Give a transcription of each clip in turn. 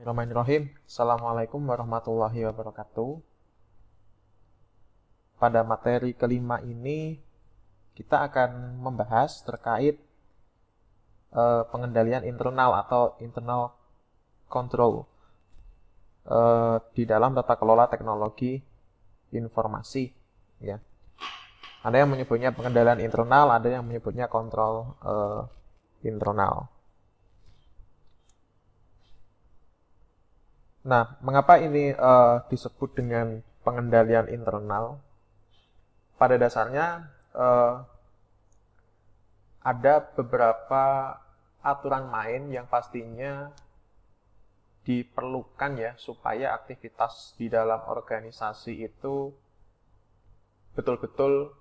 Bismillahirrahmanirrahim. Assalamualaikum warahmatullahi wabarakatuh. Pada materi kelima ini kita akan membahas terkait pengendalian internal atau internal control di dalam tata kelola teknologi informasi. Ya. Ada yang menyebutnya pengendalian internal, ada yang menyebutnya kontrol internal. Nah, mengapa ini disebut dengan pengendalian internal? Pada dasarnya ada beberapa aturan main yang pastinya diperlukan ya supaya aktivitas di dalam organisasi itu betul-betul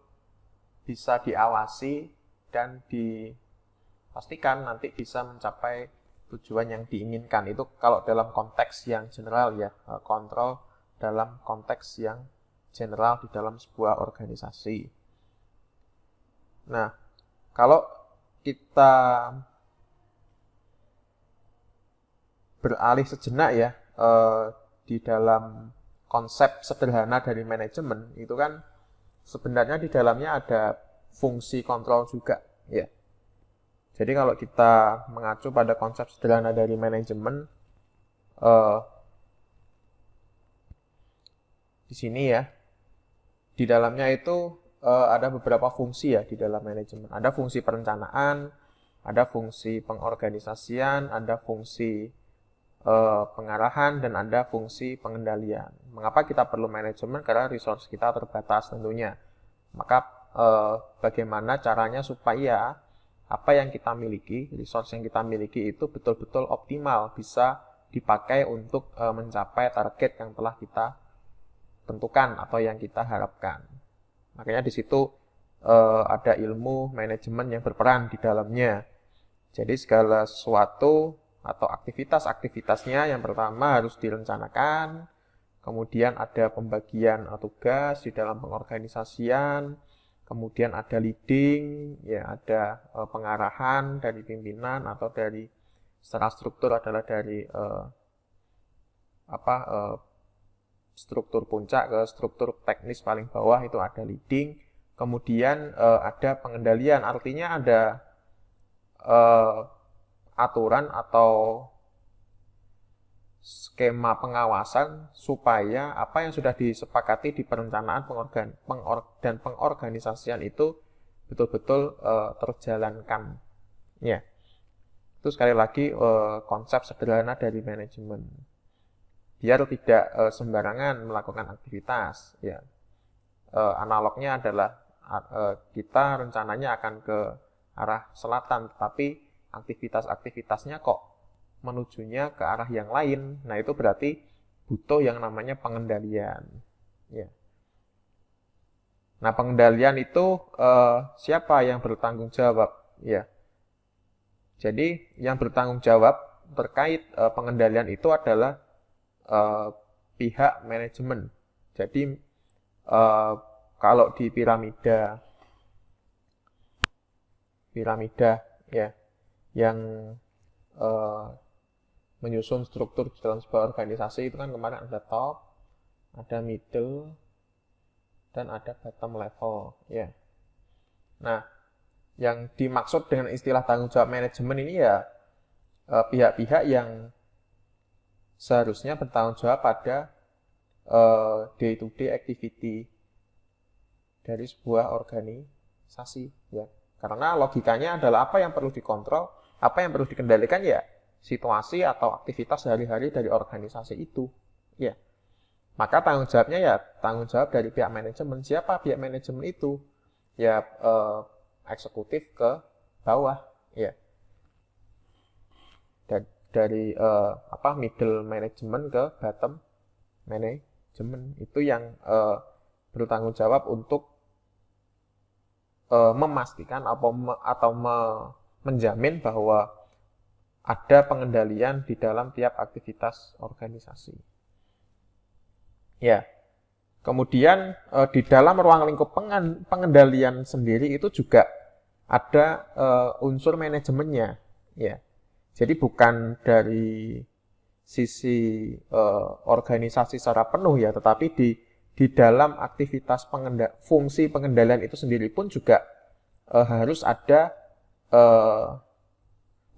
bisa diawasi dan dipastikan nanti bisa mencapai tujuan yang diinginkan. Itu kalau dalam konteks yang general ya, kontrol dalam konteks yang general di dalam sebuah organisasi. Nah, kalau kita beralih sejenak ya di dalam konsep sederhana dari manajemen, itu kan sebenarnya di dalamnya ada fungsi kontrol juga ya. Jadi kalau kita mengacu pada konsep sederhana dari manajemen, di sini ya, di dalamnya itu ada beberapa fungsi ya di dalam manajemen. Ada fungsi perencanaan, ada fungsi pengorganisasian, ada fungsi pengarahan, dan ada fungsi pengendalian. Mengapa kita perlu manajemen? Karena resource kita terbatas tentunya. Maka bagaimana caranya supaya apa yang kita miliki, resource yang kita miliki itu betul-betul optimal, bisa dipakai untuk mencapai target yang telah kita tentukan atau yang kita harapkan. Makanya di situ ada ilmu manajemen yang berperan di dalamnya. Jadi segala sesuatu atau aktivitas-aktivitasnya yang pertama harus direncanakan, kemudian ada pembagian tugas di dalam pengorganisasian, kemudian ada leading, ya ada pengarahan dari pimpinan atau dari secara struktur adalah dari struktur puncak ke struktur teknis paling bawah itu ada leading. Kemudian ada pengendalian, artinya ada aturan atau skema pengawasan supaya apa yang sudah disepakati di perencanaan dan pengorganisasian itu betul-betul terjalankan. Ya, itu sekali lagi konsep sederhana dari manajemen. Biar tidak sembarangan melakukan aktivitas. Ya, analognya adalah kita rencananya akan ke arah selatan, tetapi aktivitasnya kok menujunya ke arah yang lain. Nah, itu berarti butuh yang namanya pengendalian. Ya. Nah, pengendalian itu siapa yang bertanggung jawab? Ya. Jadi, yang bertanggung jawab terkait pengendalian itu adalah pihak manajemen. Jadi, kalau di piramida ya, yang menyusun struktur di dalam sebuah organisasi itu kan kemarin ada top, ada middle, dan ada bottom level ya. Nah, yang dimaksud dengan istilah tanggung jawab manajemen ini ya pihak-pihak yang seharusnya bertanggung jawab pada day to day activity dari sebuah organisasi ya. Karena logikanya adalah apa yang perlu dikontrol, apa yang perlu dikendalikan ya situasi atau aktivitas sehari-hari dari organisasi itu. Ya. Maka tanggung jawabnya ya tanggung jawab dari pihak manajemen. Siapa pihak manajemen itu? Ya eksekutif ke bawah, ya. Dan dari middle management ke bottom management itu yang bertanggung jawab untuk memastikan atau menjamin bahwa ada pengendalian di dalam tiap aktivitas organisasi. Ya. Kemudian di dalam ruang lingkup pengendalian sendiri itu juga ada unsur manajemennya, ya. Jadi bukan dari sisi organisasi secara penuh ya, tetapi di dalam aktivitas fungsi pengendalian itu sendiri pun juga harus ada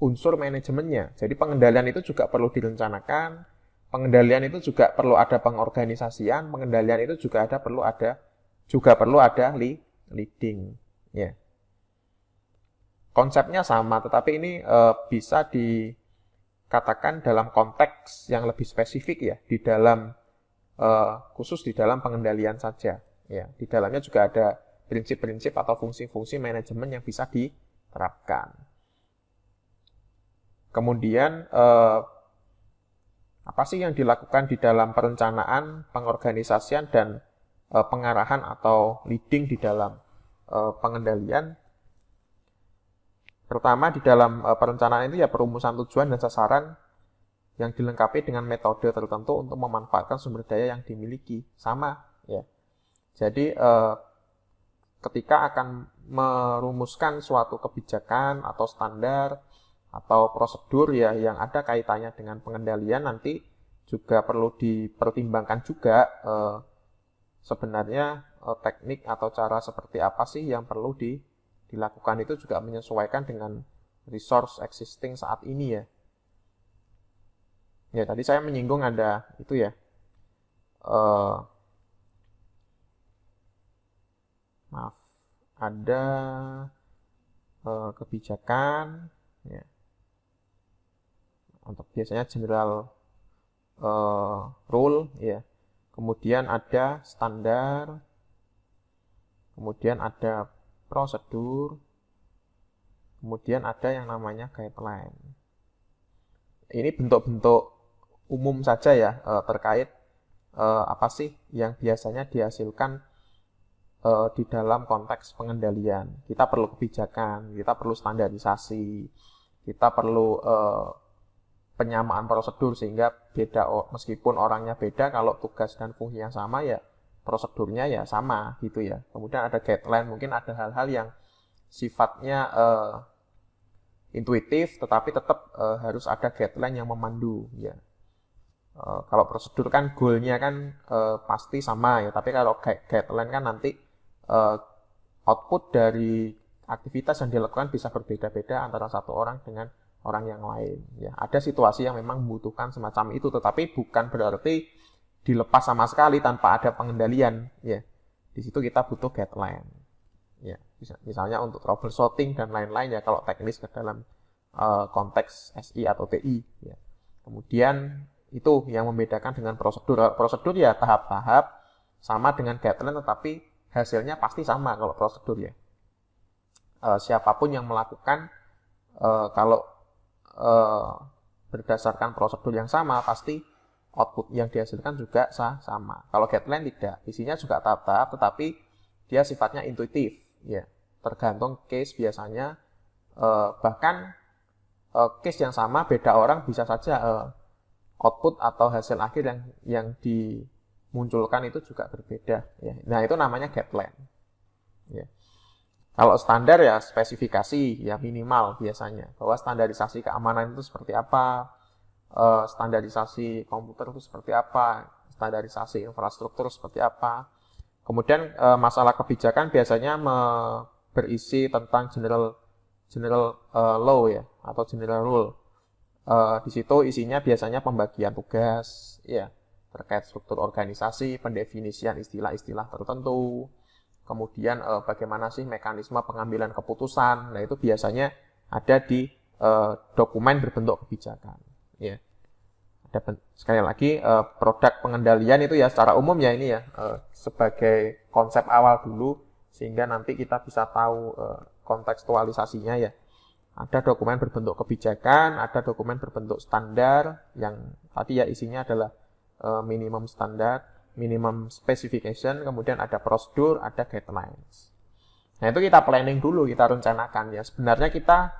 unsur manajemennya. Jadi pengendalian itu juga perlu direncanakan, pengendalian itu juga perlu ada pengorganisasian, pengendalian itu juga perlu ada leading. Ya. Konsepnya sama, tetapi ini bisa dikatakan dalam konteks yang lebih spesifik ya, di dalam khusus di dalam pengendalian saja. Ya, di dalamnya juga ada prinsip-prinsip atau fungsi-fungsi manajemen yang bisa diterapkan. Kemudian apa sih yang dilakukan di dalam perencanaan, pengorganisasian, dan pengarahan atau leading di dalam pengendalian? Pertama, di dalam perencanaan itu ya perumusan tujuan dan sasaran yang dilengkapi dengan metode tertentu untuk memanfaatkan sumber daya yang dimiliki. Sama ya. Jadi ketika akan merumuskan suatu kebijakan atau standar atau prosedur ya yang ada kaitannya dengan pengendalian, nanti juga perlu dipertimbangkan juga sebenarnya teknik atau cara seperti apa sih yang perlu dilakukan, itu juga menyesuaikan dengan resource existing saat ini ya. Ya, tadi saya menyinggung ada itu ya, ada kebijakan ya, untuk biasanya general rule ya, kemudian ada standar, kemudian ada prosedur, kemudian ada yang namanya guideline. Ini bentuk-bentuk umum saja ya terkait apa sih yang biasanya dihasilkan di dalam konteks pengendalian. Kita perlu kebijakan, kita perlu standarisasi, kita perlu penyamaan prosedur sehingga beda, meskipun orangnya beda, kalau tugas dan fungsinya sama ya prosedurnya ya sama gitu ya. Kemudian ada guideline, mungkin ada hal-hal yang sifatnya intuitif, tetapi tetap harus ada guideline yang memandu ya. Kalau prosedur kan goalnya kan pasti sama ya, tapi kalau guideline kan nanti output dari aktivitas yang dilakukan bisa berbeda-beda antara satu orang dengan orang yang lain ya. Ada situasi yang memang membutuhkan semacam itu, tetapi bukan berarti dilepas sama sekali tanpa ada pengendalian ya. Di situ kita butuh guideline ya, misalnya untuk troubleshooting dan lain-lain ya, kalau teknis ke dalam konteks SI atau TI ya. Kemudian itu yang membedakan dengan prosedur ya tahap-tahap sama dengan guideline, tetapi hasilnya pasti sama kalau prosedur ya. Siapapun yang melakukan kalau berdasarkan prosedur yang sama, pasti output yang dihasilkan juga sama. Kalau guideline tidak, isinya juga tahap-tahap, tetapi dia sifatnya intuitif ya, tergantung case biasanya. Bahkan case yang sama beda orang bisa saja output atau hasil akhir yang dimunculkan itu juga berbeda ya. Nah, itu namanya guideline ya. Kalau standar ya spesifikasi ya minimal biasanya, bahwa standarisasi keamanan itu seperti apa, standarisasi komputer itu seperti apa, standarisasi infrastruktur seperti apa. Kemudian masalah kebijakan biasanya berisi tentang general law ya, atau general rule. Di situ isinya biasanya pembagian tugas ya, terkait struktur organisasi, pendefinisian istilah-istilah tertentu. Kemudian bagaimana sih mekanisme pengambilan keputusan. Nah, itu biasanya ada di dokumen berbentuk kebijakan ya. Sekali lagi produk pengendalian itu ya secara umum ya ini ya sebagai konsep awal dulu, sehingga nanti kita bisa tahu kontekstualisasinya ya. Ada dokumen berbentuk kebijakan, ada dokumen berbentuk standar yang tadi ya isinya adalah minimum standar, minimum specification, kemudian ada prosedur, ada guidelines. Nah, itu kita planning dulu, kita rencanakan ya. Sebenarnya kita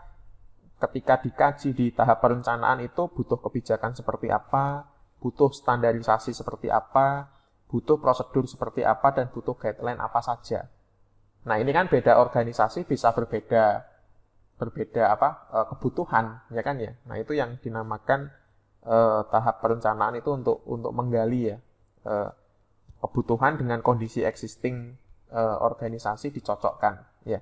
ketika dikaji di tahap perencanaan itu butuh kebijakan seperti apa, butuh standarisasi seperti apa, butuh prosedur seperti apa, dan butuh guideline apa saja. Nah, ini kan beda organisasi bisa berbeda kebutuhan ya kan ya. Nah, itu yang dinamakan tahap perencanaan itu untuk menggali ya kebutuhan dengan kondisi existing organisasi dicocokkan ya.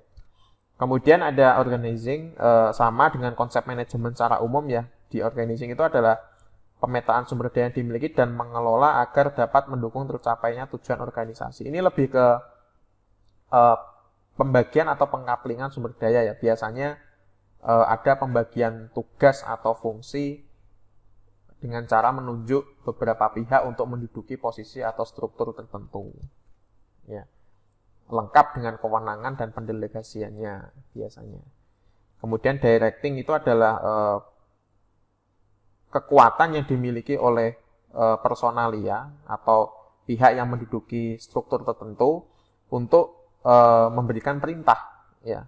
Kemudian ada organizing, sama dengan konsep manajemen secara umum ya. Di organizing itu adalah pemetaan sumber daya yang dimiliki dan mengelola agar dapat mendukung tercapainya tujuan organisasi. Ini lebih ke pembagian atau pengkaplingan sumber daya ya. Biasanya ada pembagian tugas atau fungsi dengan cara menunjuk beberapa pihak untuk menduduki posisi atau struktur tertentu. Ya. Lengkap dengan kewenangan dan pendelegasiannya biasanya. Kemudian directing itu adalah kekuatan yang dimiliki oleh personalia atau pihak yang menduduki struktur tertentu untuk memberikan perintah ya,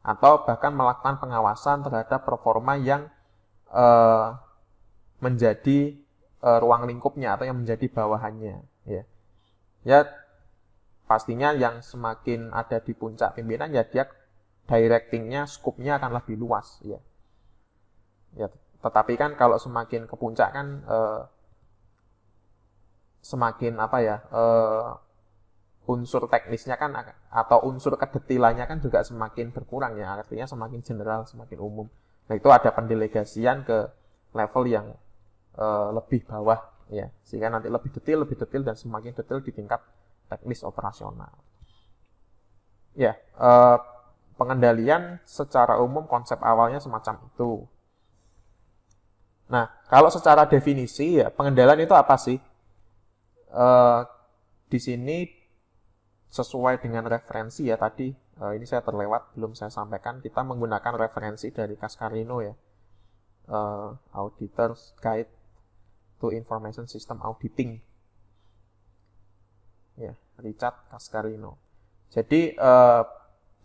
atau bahkan melakukan pengawasan terhadap performa yang menjadi ruang lingkupnya atau yang menjadi bawahannya ya. Ya pastinya yang semakin ada di puncak pimpinan ya dia directingnya, scope-nya akan lebih luas ya. Ya, tetapi kan kalau semakin ke puncak kan semakin apa ya, unsur teknisnya kan atau unsur kedetilannya kan juga semakin berkurang ya, artinya semakin general, semakin umum. Nah itu ada pendelegasian ke level yang lebih bawah ya, sehingga nanti lebih detail dan semakin detail di tingkat teknis operasional. Ya, pengendalian secara umum konsep awalnya semacam itu. Nah, kalau secara definisi ya pengendalian itu apa sih? Di sini sesuai dengan referensi ya tadi, ini saya terlewat belum saya sampaikan, kita menggunakan referensi dari Cascarino ya, Auditor's Guide to Information System Auditing. Ya, Richard Cascarino. Jadi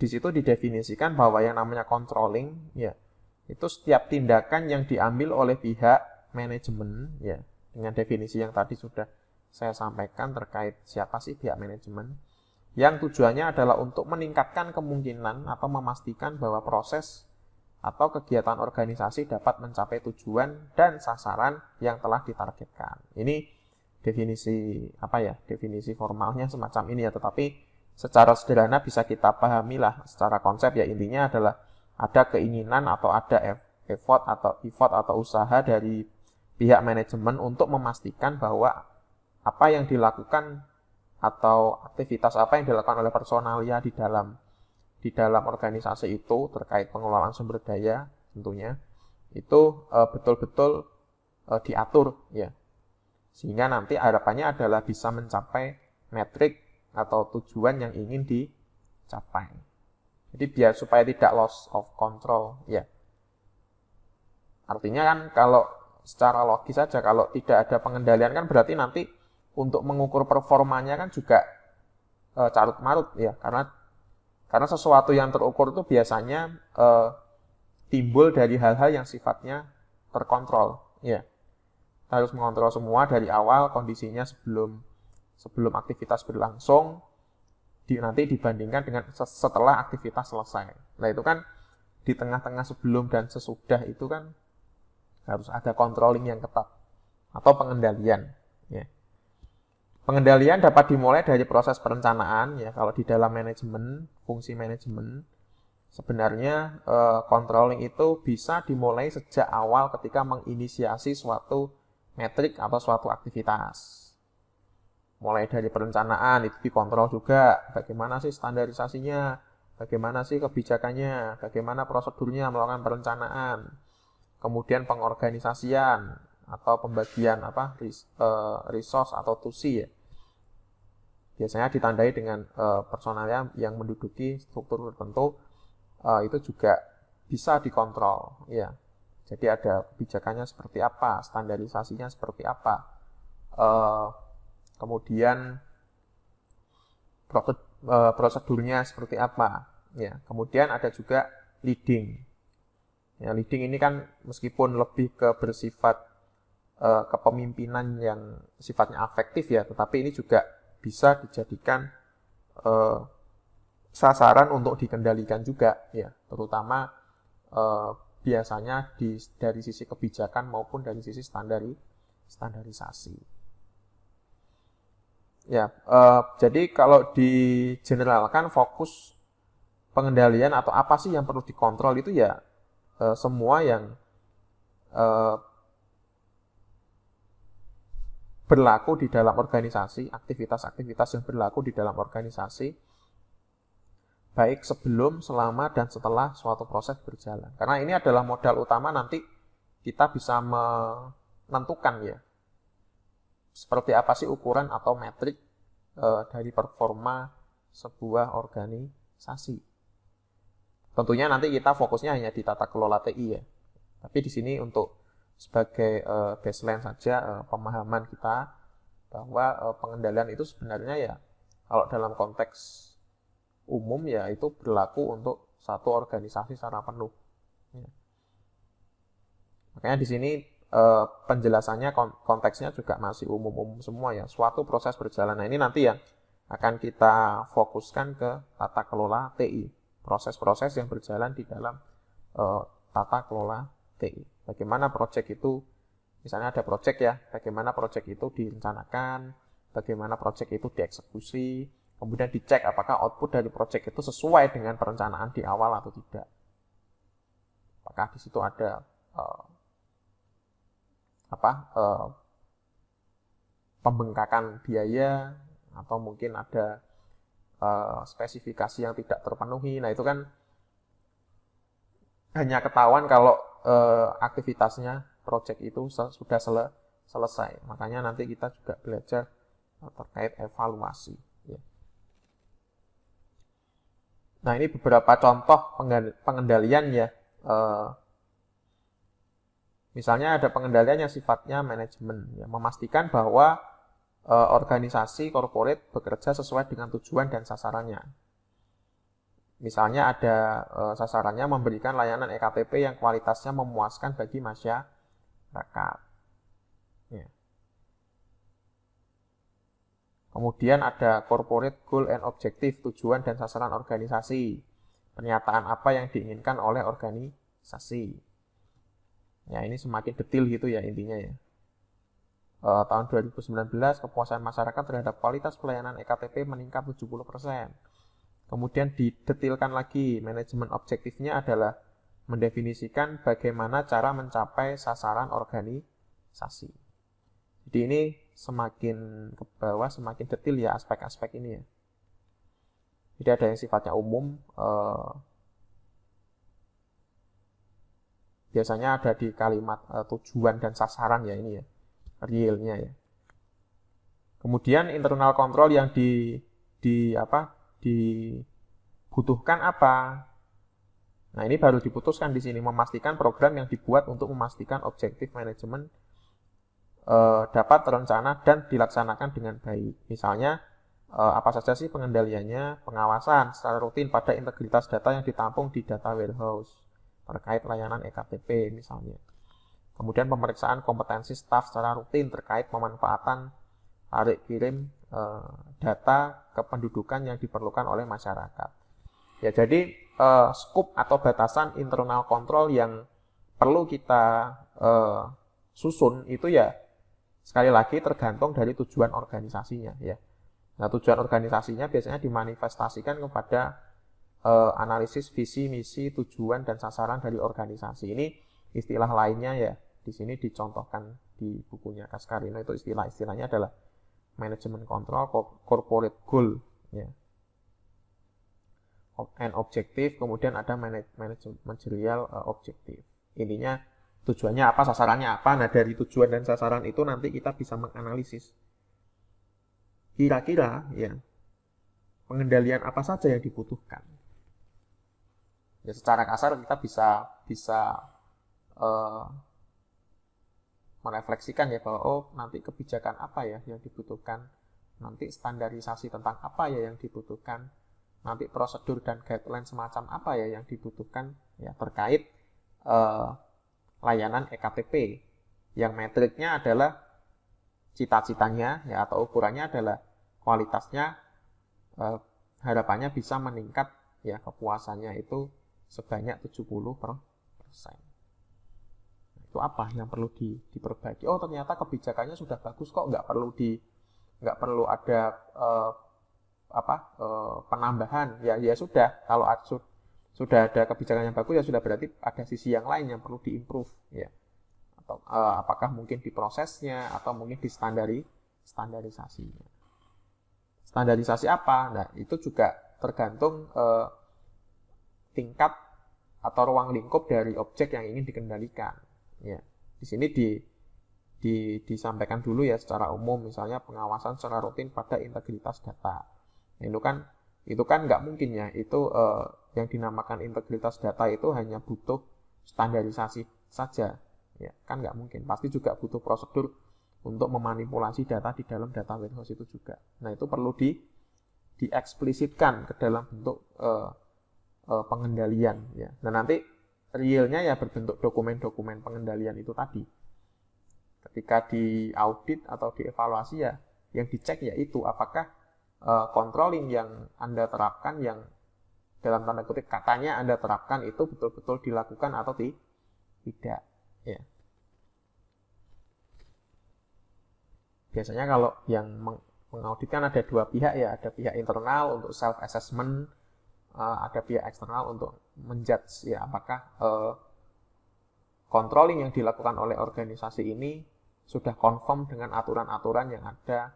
di situ didefinisikan bahwa yang namanya controlling ya itu setiap tindakan yang diambil oleh pihak manajemen ya, dengan definisi yang tadi sudah saya sampaikan terkait siapa sih pihak manajemen, yang tujuannya adalah untuk meningkatkan kemungkinan atau memastikan bahwa proses atau kegiatan organisasi dapat mencapai tujuan dan sasaran yang telah ditargetkan. Ini definisi definisi formalnya semacam ini ya, tetapi secara sederhana bisa kita pahami lah secara konsep ya, intinya adalah ada keinginan atau ada effort atau usaha dari pihak manajemen untuk memastikan bahwa apa yang dilakukan atau aktivitas apa yang dilakukan oleh personalia di dalam organisasi itu terkait pengelolaan sumber daya tentunya itu betul-betul diatur ya. Sehingga nanti harapannya adalah bisa mencapai metrik atau tujuan yang ingin dicapai. Jadi biar supaya tidak loss of control ya. Artinya kan kalau secara logis saja kalau tidak ada pengendalian kan berarti nanti untuk mengukur performanya kan juga carut-marut ya, karena sesuatu yang terukur itu biasanya timbul dari hal-hal yang sifatnya terkontrol ya. Harus mengontrol semua dari awal kondisinya sebelum aktivitas berlangsung nanti dibandingkan dengan setelah aktivitas selesai. Nah itu kan di tengah-tengah sebelum dan sesudah itu kan harus ada controlling yang ketat atau pengendalian ya. Pengendalian dapat dimulai dari proses perencanaan ya. Kalau di dalam manajemen, fungsi manajemen sebenarnya controlling itu bisa dimulai sejak awal ketika menginisiasi suatu metrik atau suatu aktivitas. Mulai dari perencanaan itu dikontrol juga, bagaimana sih standarisasinya, bagaimana sih kebijakannya, bagaimana prosedurnya melakukan perencanaan. Kemudian pengorganisasian atau pembagian resource atau tusi ya. Biasanya ditandai dengan personalnya yang menduduki struktur tertentu, itu juga bisa dikontrol ya. Jadi ada kebijakannya seperti apa, standarisasinya seperti apa, kemudian prosedurnya seperti apa. Ya, kemudian ada juga leading. Ya, leading ini kan meskipun lebih ke bersifat kepemimpinan yang sifatnya afektif ya, tetapi ini juga bisa dijadikan sasaran untuk dikendalikan juga ya, terutama biasanya dari sisi kebijakan maupun dari sisi standarisasi. Ya, jadi kalau digeneralkan fokus pengendalian atau apa sih yang perlu dikontrol itu ya semua yang berlaku di dalam organisasi, aktivitas-aktivitas yang berlaku di dalam organisasi, baik sebelum, selama, dan setelah suatu proses berjalan. Karena ini adalah modal utama nanti kita bisa menentukan ya, seperti apa sih ukuran atau metrik dari performa sebuah organisasi. Tentunya nanti kita fokusnya hanya di tata kelola TI ya. Tapi di sini untuk sebagai baseline saja pemahaman kita bahwa pengendalian itu sebenarnya ya kalau dalam konteks umum ya itu berlaku untuk satu organisasi secara penuh. Ya. Makanya di sini penjelasannya konteksnya juga masih umum-umum semua ya. Suatu proses berjalan. Nah ini nanti yang akan kita fokuskan ke tata kelola TI. Proses-proses yang berjalan di dalam tata kelola TI. Bagaimana proyek itu, misalnya ada proyek ya, bagaimana proyek itu direncanakan, bagaimana proyek itu dieksekusi, kemudian dicek apakah output dari proyek itu sesuai dengan perencanaan di awal atau tidak. Apakah di situ ada pembengkakan biaya atau mungkin ada spesifikasi yang tidak terpenuhi. Nah itu kan hanya ketahuan kalau aktivitasnya proyek itu sudah selesai. Makanya nanti kita juga belajar terkait evaluasi. Ya. Nah ini beberapa contoh pengendalian ya. Misalnya ada pengendalian yang sifatnya manajemen, ya, memastikan bahwa organisasi corporate bekerja sesuai dengan tujuan dan sasarannya. Misalnya ada sasarannya memberikan layanan EKTP yang kualitasnya memuaskan bagi masyarakat. Ya. Kemudian ada corporate goal and objective, tujuan dan sasaran organisasi. Pernyataan apa yang diinginkan oleh organisasi. Ya ini semakin detail gitu ya intinya ya. Tahun 2019 kepuasan masyarakat terhadap kualitas pelayanan EKTP meningkat 70%. Kemudian didetilkan lagi, manajemen objektifnya adalah mendefinisikan bagaimana cara mencapai sasaran organisasi. Jadi ini semakin ke bawah semakin detail ya aspek-aspek ini ya. Jadi ada yang sifatnya umum, biasanya ada di kalimat tujuan dan sasaran ya ini ya, realnya ya. Kemudian internal control yang dibutuhkan apa? Nah ini baru diputuskan di sini, memastikan program yang dibuat untuk memastikan objektif manajemen dapat terencana dan dilaksanakan dengan baik. Misalnya apa saja sih pengendaliannya? Pengawasan secara rutin pada integritas data yang ditampung di data warehouse terkait layanan EKTP misalnya. Kemudian pemeriksaan kompetensi staf secara rutin terkait pemanfaatan tarik kirim data kependudukan yang diperlukan oleh masyarakat. Ya jadi skop atau batasan internal control yang perlu kita susun itu ya sekali lagi tergantung dari tujuan organisasinya ya. Nah tujuan organisasinya biasanya dimanifestasikan kepada analisis visi, misi, tujuan, dan sasaran dari organisasi. Ini istilah lainnya ya, di sini dicontohkan di bukunya Cascarino itu istilahnya adalah manajemen kontrol, corporate goal, ya. And objektif, kemudian ada managerial objektif. Intinya tujuannya apa, sasarannya apa. Nah dari tujuan dan sasaran itu nanti kita bisa menganalisis kira-kira ya pengendalian apa saja yang dibutuhkan. Ya secara kasar kita bisa merefleksikan ya bahwa nanti kebijakan apa ya yang dibutuhkan, nanti standarisasi tentang apa ya yang dibutuhkan, nanti prosedur dan guideline semacam apa ya yang dibutuhkan ya terkait layanan EKTP yang metriknya adalah cita-citanya ya atau ukurannya adalah kualitasnya, harapannya bisa meningkat ya kepuasannya itu sebanyak 70%. Itu apa yang perlu diperbaiki? Oh, ternyata kebijakannya sudah bagus kok, nggak perlu ada penambahan. Ya sudah, kalau sudah ada kebijakan yang bagus ya sudah, berarti ada sisi yang lain yang perlu diimprove ya. Atau apakah mungkin di prosesnya atau mungkin di standarisasinya. Standarisasi apa? Nah, itu juga tergantung tingkat atau ruang lingkup dari objek yang ingin dikendalikan. Ya, di sini disampaikan dulu ya secara umum, misalnya pengawasan secara rutin pada integritas data. Itu kan nggak mungkin ya. Itu yang dinamakan integritas data itu hanya butuh standarisasi saja. Ya, kan nggak mungkin. Pasti juga butuh prosedur untuk memanipulasi data di dalam data warehouse itu juga. Nah, itu perlu dieksplisitkan ke dalam bentuk pengendalian ya. Nah, nanti realnya ya berbentuk dokumen-dokumen pengendalian itu tadi. Ketika diaudit atau dievaluasi ya, yang dicek yaitu apakah controlling yang Anda terapkan, yang dalam tanda kutip katanya Anda terapkan, itu betul-betul dilakukan atau tidak ya. Biasanya kalau yang mengaudit kan ada dua pihak ya, ada pihak internal untuk self assessment, ada pihak eksternal untuk menjudge ya apakah controlling yang dilakukan oleh organisasi ini sudah confirm dengan aturan-aturan yang ada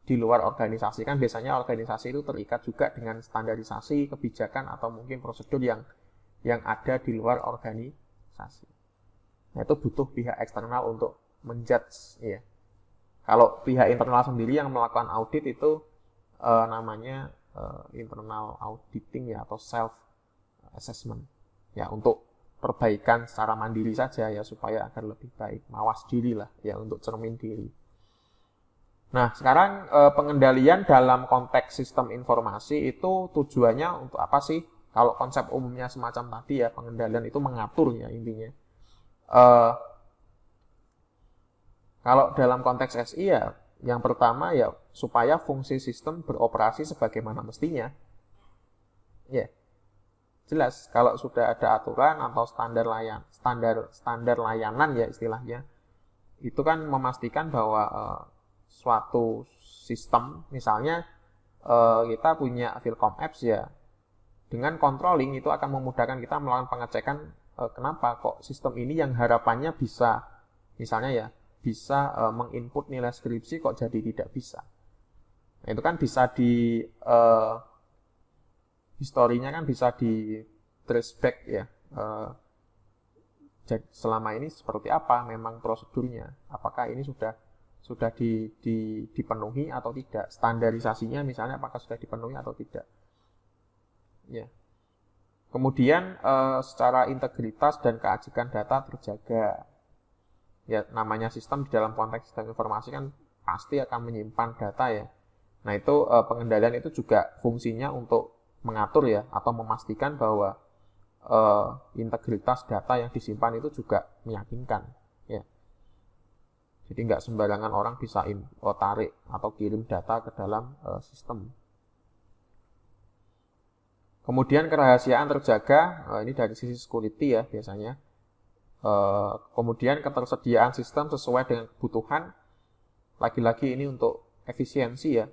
di luar organisasi. Kan biasanya organisasi itu terikat juga dengan standarisasi kebijakan atau mungkin prosedur yang ada di luar organisasi. Nah, itu butuh pihak eksternal untuk menjudge ya. Kalau pihak internal sendiri yang melakukan audit itu namanya internal auditing ya, atau self assessment ya, untuk perbaikan secara mandiri saja ya, supaya agar lebih baik, mawas diri lah ya, untuk cermin diri. Nah, sekarang pengendalian dalam konteks sistem informasi itu tujuannya untuk apa sih? Kalau konsep umumnya semacam tadi ya, pengendalian itu mengatur ya intinya. Kalau dalam konteks SI ya, yang pertama ya supaya fungsi sistem beroperasi sebagaimana mestinya. Ya, jelas kalau sudah ada aturan atau standar layanan ya istilahnya, itu kan memastikan bahwa suatu sistem, misalnya kita punya Philcom Apps ya, dengan controlling itu akan memudahkan kita melakukan pengecekan kenapa kok sistem ini yang harapannya bisa, misalnya ya, bisa menginput nilai skripsi kok jadi tidak bisa. Nah, itu kan bisa historinya kan bisa di trace back ya. Selama ini seperti apa memang prosedurnya? Apakah ini sudah dipenuhi atau tidak? Standarisasinya misalnya apakah sudah dipenuhi atau tidak? Ya. Kemudian secara integritas dan keajikan data terjaga. Ya, namanya sistem di dalam konteks sistem informasi kan pasti akan menyimpan data ya. Nah, itu pengendalian itu juga fungsinya untuk mengatur ya, atau memastikan bahwa integritas data yang disimpan itu juga meyakinkan ya. Jadi nggak sembarangan orang bisa tarik atau kirim data ke dalam sistem. Kemudian kerahasiaan terjaga, ini dari sisi security ya biasanya. Kemudian ketersediaan sistem sesuai dengan kebutuhan, lagi-lagi ini untuk efisiensi ya.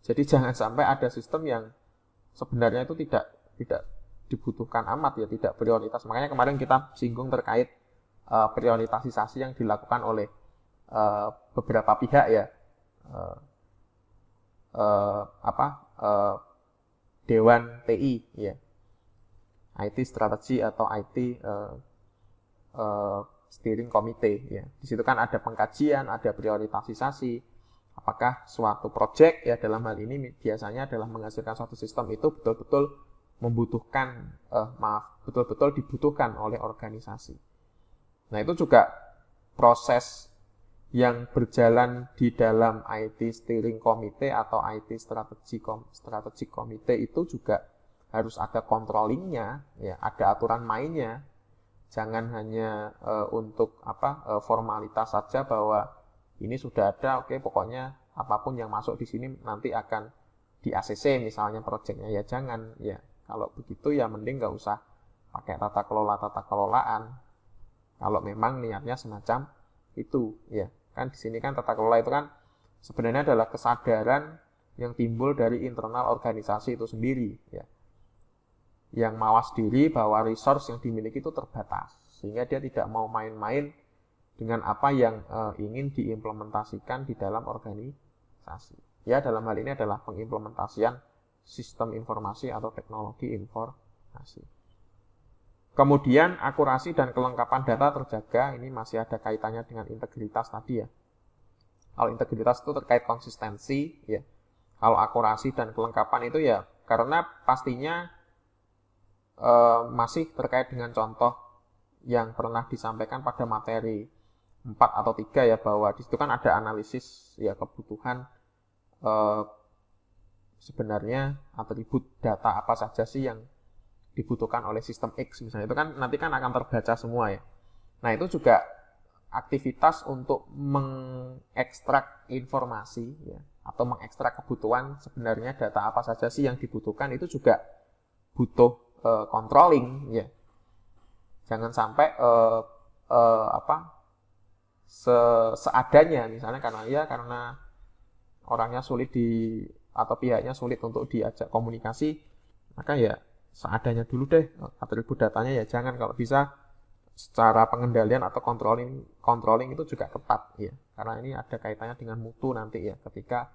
Jadi jangan sampai ada sistem yang sebenarnya itu tidak dibutuhkan amat ya, tidak prioritas. Makanya kemarin kita singgung terkait prioritasisasi yang dilakukan oleh beberapa pihak ya, Dewan TI ya, IT Strategy atau IT Steering Committee ya. Di situ kan ada pengkajian, ada prioritasisasi. Apakah suatu project ya, dalam hal ini biasanya adalah menghasilkan suatu sistem itu betul-betul membutuhkan betul-betul dibutuhkan oleh organisasi. Nah, itu juga proses yang berjalan di dalam IT Steering Committee atau IT Strategic Committee itu juga harus ada controllingnya ya, ada aturan mainnya. Jangan hanya untuk formalitas saja bahwa ini sudah ada, oke, pokoknya apapun yang masuk di sini nanti akan di ACC misalnya proyeknya, ya jangan ya. Kalau begitu ya mending nggak usah pakai tata kelolaan. Kalau memang niatnya semacam itu, ya. Kan di sini kan tata kelola itu kan sebenarnya adalah kesadaran yang timbul dari internal organisasi itu sendiri, ya. Yang mawas diri bahwa resource yang dimiliki itu terbatas, sehingga dia tidak mau main-main dengan apa yang ingin diimplementasikan di dalam organisasi. Ya, dalam hal ini adalah pengimplementasian sistem informasi atau teknologi informasi. Kemudian akurasi dan kelengkapan data terjaga, ini masih ada kaitannya dengan integritas tadi ya. Kalau integritas itu terkait konsistensi, ya. Kalau akurasi dan kelengkapan itu ya karena pastinya masih terkait dengan contoh yang pernah disampaikan pada materi 4 atau 3 ya, bahwa di situ kan ada analisis ya kebutuhan sebenarnya atribut data apa saja sih yang dibutuhkan oleh sistem X misalnya, itu kan nanti kan akan terbaca semua ya. Nah, itu juga aktivitas untuk mengekstrak informasi ya, atau mengekstrak kebutuhan sebenarnya data apa saja sih yang dibutuhkan, itu juga butuh controlling ya. Jangan sampai seadanya misalnya karena orangnya sulit atau pihaknya sulit untuk diajak komunikasi, maka ya seadanya dulu deh atribut datanya ya. Jangan, kalau bisa secara pengendalian atau controlling itu juga ketat ya, karena ini ada kaitannya dengan mutu nanti ya ketika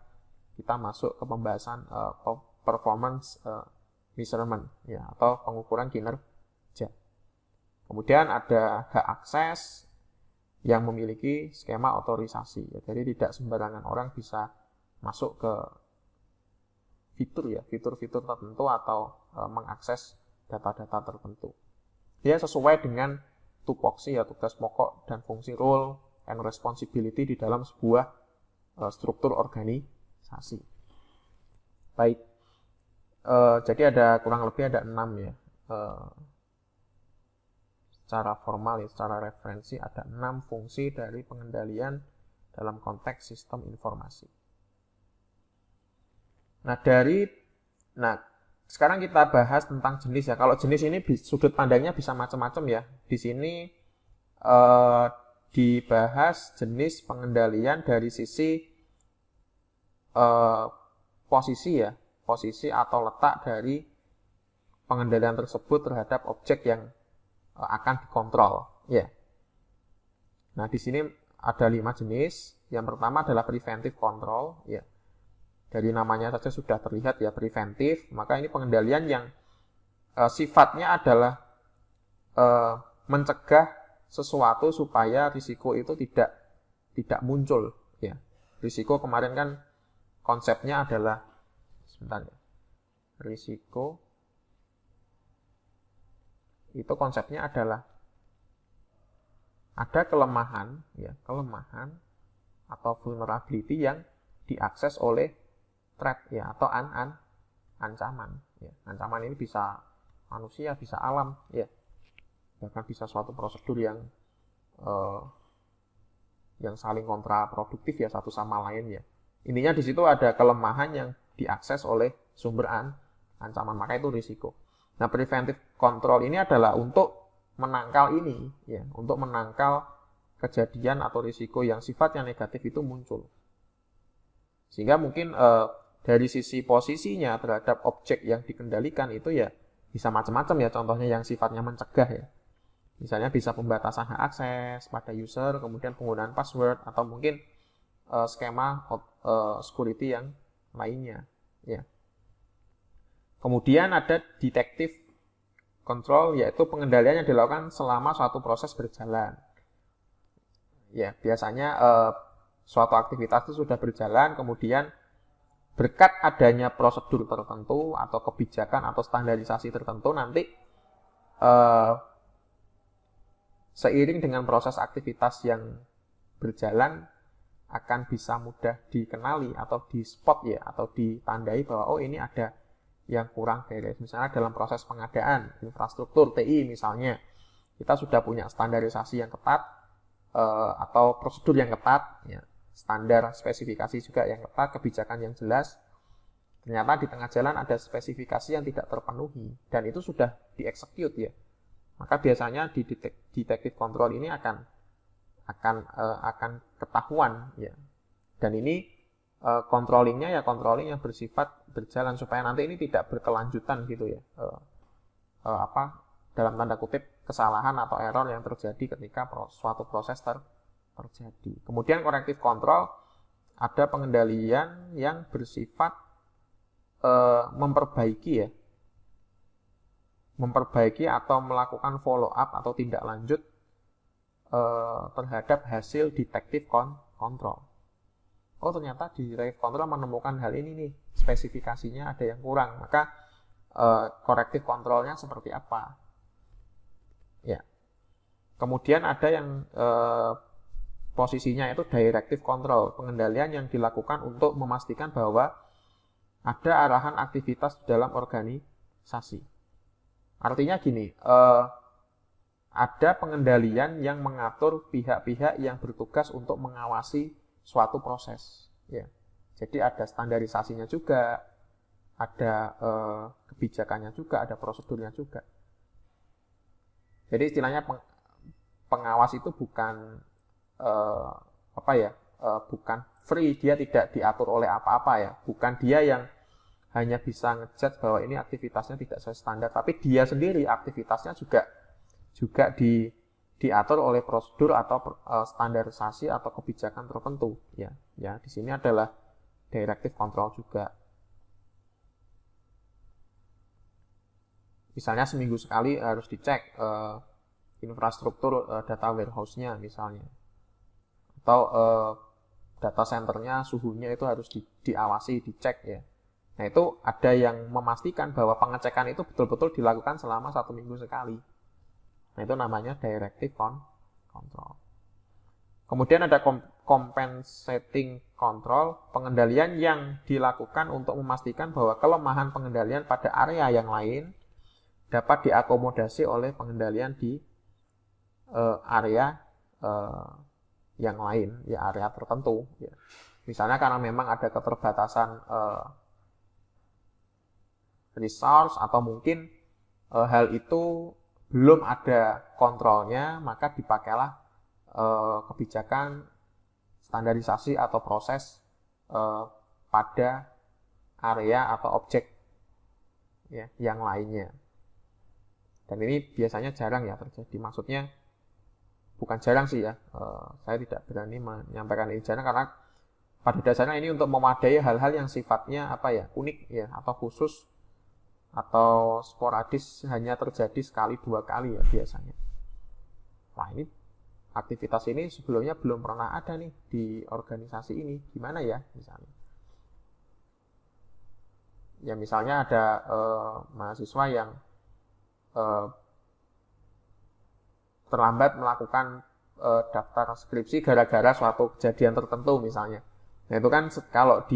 kita masuk ke pembahasan performance measurement ya, atau pengukuran kinerja. Kemudian ada hak akses yang memiliki skema otorisasi ya, jadi tidak sembarangan orang bisa masuk ke fitur-fitur tertentu atau mengakses data-data tertentu. Dia sesuai dengan tupoksi ya, tugas pokok dan fungsi, role and responsibility di dalam sebuah struktur organisasi. Baik, jadi ada kurang lebih ada 6 ya. Secara formal ya, secara referensi ada 6 fungsi dari pengendalian dalam konteks sistem informasi. Nah, sekarang kita bahas tentang jenis ya. Kalau jenis ini sudut pandangnya bisa macam-macam ya. Di sini dibahas jenis pengendalian dari sisi posisi ya, posisi atau letak dari pengendalian tersebut terhadap objek yang akan dikontrol ya. Nah, di sini ada 5 jenis. Yang pertama adalah preventive control ya. Dari namanya saja sudah terlihat ya, preventif. Maka ini pengendalian yang sifatnya adalah mencegah sesuatu supaya risiko itu tidak muncul ya. Risiko kemarin kan konsepnya adalah risiko itu konsepnya adalah ada kelemahan atau vulnerability yang diakses oleh threat ya, atau ancaman ya. Ancaman ini bisa manusia, bisa alam ya, bahkan bisa suatu prosedur yang saling kontraproduktif ya satu sama lain ya. Intinya di situ ada kelemahan yang diakses oleh sumber ancaman, maka itu risiko. Nah, preventive control ini adalah untuk menangkal ini ya, untuk menangkal kejadian atau risiko yang sifatnya negatif itu muncul. Sehingga mungkin dari sisi posisinya terhadap objek yang dikendalikan itu ya bisa macam-macam ya, contohnya yang sifatnya mencegah ya. Misalnya bisa pembatasan hak akses pada user, kemudian penggunaan password, atau mungkin skema security yang lainnya ya. Kemudian ada detective control, yaitu pengendalian yang dilakukan selama suatu proses berjalan. Ya, biasanya suatu aktivitas itu sudah berjalan, kemudian berkat adanya prosedur tertentu atau kebijakan atau standarisasi tertentu, nanti seiring dengan proses aktivitas yang berjalan akan bisa mudah dikenali atau di spot ya, atau ditandai bahwa oh ini ada yang kurang beres. Misalnya dalam proses pengadaan infrastruktur TI misalnya, kita sudah punya standarisasi yang ketat atau prosedur yang ketat ya, standar spesifikasi juga yang ketat, kebijakan yang jelas. Ternyata di tengah jalan ada spesifikasi yang tidak terpenuhi dan itu sudah dieksekut ya, Maka biasanya di detective control ini akan ketahuan ya. Dan ini controllingnya ya controlling yang bersifat berjalan supaya nanti ini tidak berkelanjutan gitu ya. Dalam tanda kutip kesalahan atau error yang terjadi ketika suatu proses terjadi. Kemudian corrective control ada pengendalian yang bersifat memperbaiki atau melakukan follow up atau tindak lanjut terhadap hasil detective control. Oh ternyata di detective control menemukan hal ini nih, spesifikasinya ada yang kurang, maka corrective controlnya seperti apa? Ya. Kemudian ada yang posisinya itu directive control, pengendalian yang dilakukan untuk memastikan bahwa ada arahan aktivitas dalam organisasi. Artinya gini, ada pengendalian yang mengatur pihak-pihak yang bertugas untuk mengawasi suatu proses. Ya. Jadi ada standarisasinya juga, ada kebijakannya juga, ada prosedurnya juga. Jadi istilahnya pengawas itu bukan bukan free, dia tidak diatur oleh apa-apa ya, bukan dia yang hanya bisa ngejudge bahwa ini aktivitasnya tidak sesuai standar, tapi dia sendiri aktivitasnya juga diatur oleh prosedur atau standarisasi atau kebijakan tertentu ya. Ya, di sini adalah directive control juga. Misalnya seminggu sekali harus dicek infrastruktur data warehouse-nya misalnya. Atau data center-nya suhunya itu harus diawasi, dicek ya. Nah itu ada yang memastikan bahwa pengecekan itu betul-betul dilakukan selama 1 minggu sekali. Nah itu namanya directive control. Kemudian ada compensating control, pengendalian yang dilakukan untuk memastikan bahwa kelemahan pengendalian pada area yang lain dapat diakomodasi oleh pengendalian di area yang lain, ya area tertentu. Ya. Misalnya karena memang ada keterbatasan resource atau mungkin hal itu belum ada kontrolnya, maka dipakailah kebijakan standarisasi atau proses pada area atau objek ya, yang lainnya. Dan ini biasanya jarang ya terjadi. Maksudnya bukan jarang sih ya, saya tidak berani menyampaikan ini jarang karena pada dasarnya ini untuk memadai hal-hal yang sifatnya unik ya atau khusus atau sporadis, hanya terjadi sekali 2 kali ya biasanya. Wah ini aktivitas ini sebelumnya belum pernah ada nih di organisasi ini, gimana ya misalnya? Ya misalnya ada mahasiswa yang terlambat melakukan daftar skripsi gara-gara suatu kejadian tertentu misalnya. Nah itu kan kalau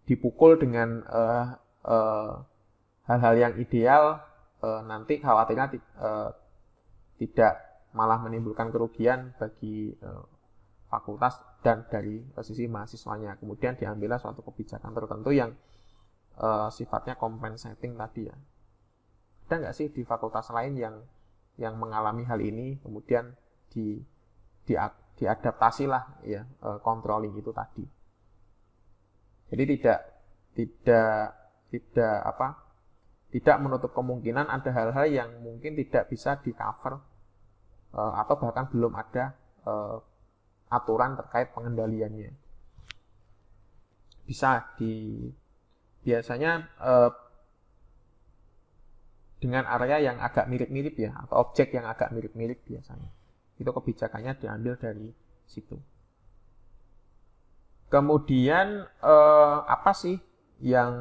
dipukul dengan hal-hal yang ideal, nanti khawatirnya tidak malah menimbulkan kerugian bagi fakultas dan dari sisi mahasiswanya. Kemudian diambillah suatu kebijakan tertentu yang sifatnya compensating tadi ya. Ada nggak sih di fakultas lain yang mengalami hal ini, kemudian diadaptasi lah ya controlling itu tadi. Jadi tidak menutup kemungkinan ada hal-hal yang mungkin tidak bisa di-cover atau bahkan belum ada aturan terkait pengendaliannya. Biasanya dengan area yang agak mirip-mirip ya, atau objek yang agak mirip-mirip biasanya. Itu kebijakannya diambil dari situ. Kemudian apa sih yang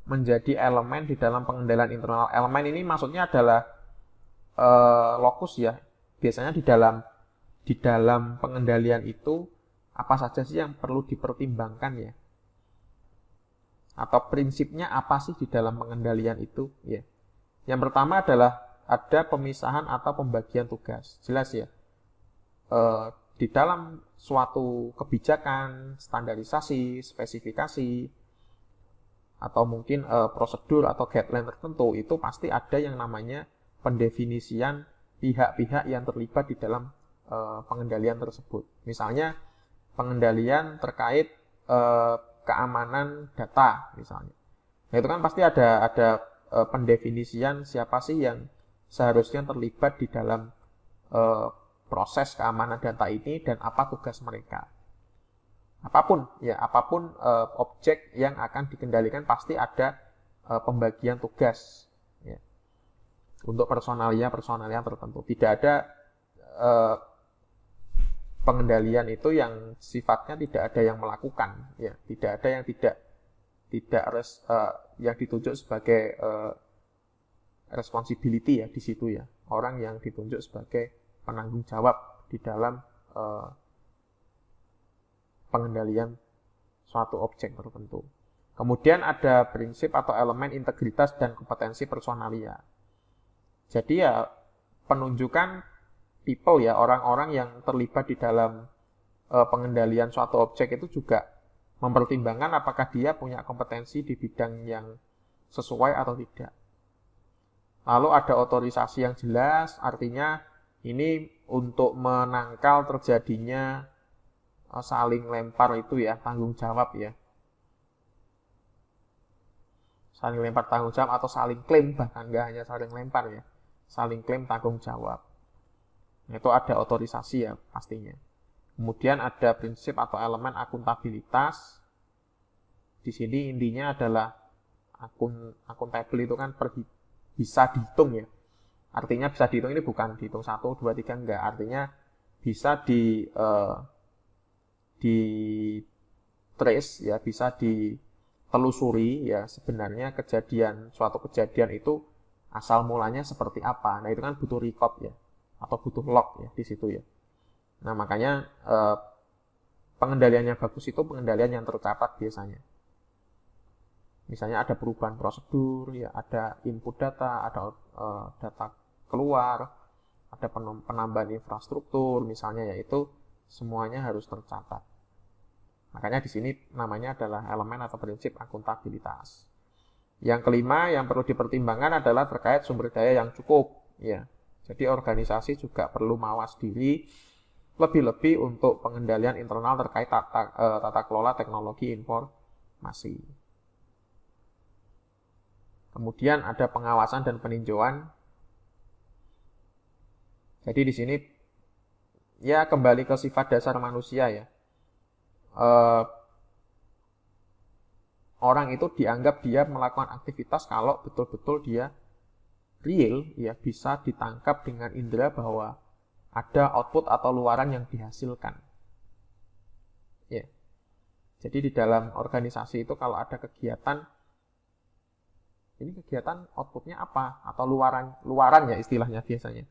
menjadi elemen di dalam pengendalian internal? Elemen ini maksudnya adalah lokus ya. Biasanya di dalam pengendalian itu apa saja sih yang perlu dipertimbangkan ya? Atau prinsipnya apa sih di dalam pengendalian itu ya? Yang pertama adalah ada pemisahan atau pembagian tugas. Jelas ya. Di dalam suatu kebijakan, standarisasi, spesifikasi, atau mungkin prosedur atau guideline tertentu, itu pasti ada yang namanya pendefinisian pihak-pihak yang terlibat di dalam pengendalian tersebut. Misalnya pengendalian terkait keamanan data misalnya. Nah, itu kan pasti ada pendefinisian siapa sih yang seharusnya terlibat di dalam proses keamanan data ini dan apa tugas mereka. Apapun objek yang akan dikendalikan pasti ada pembagian tugas ya, untuk personalia tertentu. Tidak ada pengendalian itu yang sifatnya tidak ada yang melakukan ya, tidak ada yang yang ditunjuk sebagai responsibility ya di situ ya, orang yang ditunjuk sebagai penanggung jawab di dalam pengendalian suatu objek tertentu. Kemudian ada prinsip atau elemen integritas dan kompetensi personalia. Jadi ya penunjukan people ya, orang-orang yang terlibat di dalam pengendalian suatu objek itu juga mempertimbangkan apakah dia punya kompetensi di bidang yang sesuai atau tidak. Lalu ada otorisasi yang jelas, artinya ini untuk menangkal terjadinya saling lempar itu ya, tanggung jawab ya. Saling lempar tanggung jawab atau saling klaim, bahkan nggak hanya saling lempar ya. Saling klaim tanggung jawab. Nah, itu ada otorisasi ya pastinya. Kemudian ada prinsip atau elemen akuntabilitas. Di sini intinya adalah akuntabel itu kan bisa dihitung ya. Artinya bisa dihitung ini bukan dihitung 1, 2, 3 enggak. Artinya bisa di trace ya, bisa ditelusuri ya sebenarnya suatu kejadian itu asal mulanya seperti apa. Nah, itu kan butuh record ya atau butuh log ya di situ ya. Nah, makanya pengendalian yang bagus itu pengendalian yang tercatat biasanya. Misalnya ada perubahan prosedur ya, ada input data, ada data keluar, ada penambahan infrastruktur misalnya, yaitu semuanya harus tercatat. Makanya di sini namanya adalah elemen atau prinsip akuntabilitas. Yang kelima yang perlu dipertimbangkan adalah terkait sumber daya yang cukup ya. Jadi organisasi juga perlu mawas diri lebih-lebih untuk pengendalian internal terkait tata kelola teknologi informasi. Kemudian ada pengawasan dan peninjauan. Jadi di sini ya kembali ke sifat dasar manusia ya. Orang itu dianggap dia melakukan aktivitas kalau betul-betul dia real ya, bisa ditangkap dengan indera bahwa ada output atau luaran yang dihasilkan. Ya. Jadi di dalam organisasi itu kalau ada kegiatan, ini kegiatan outputnya apa atau luaran ya istilahnya biasanya.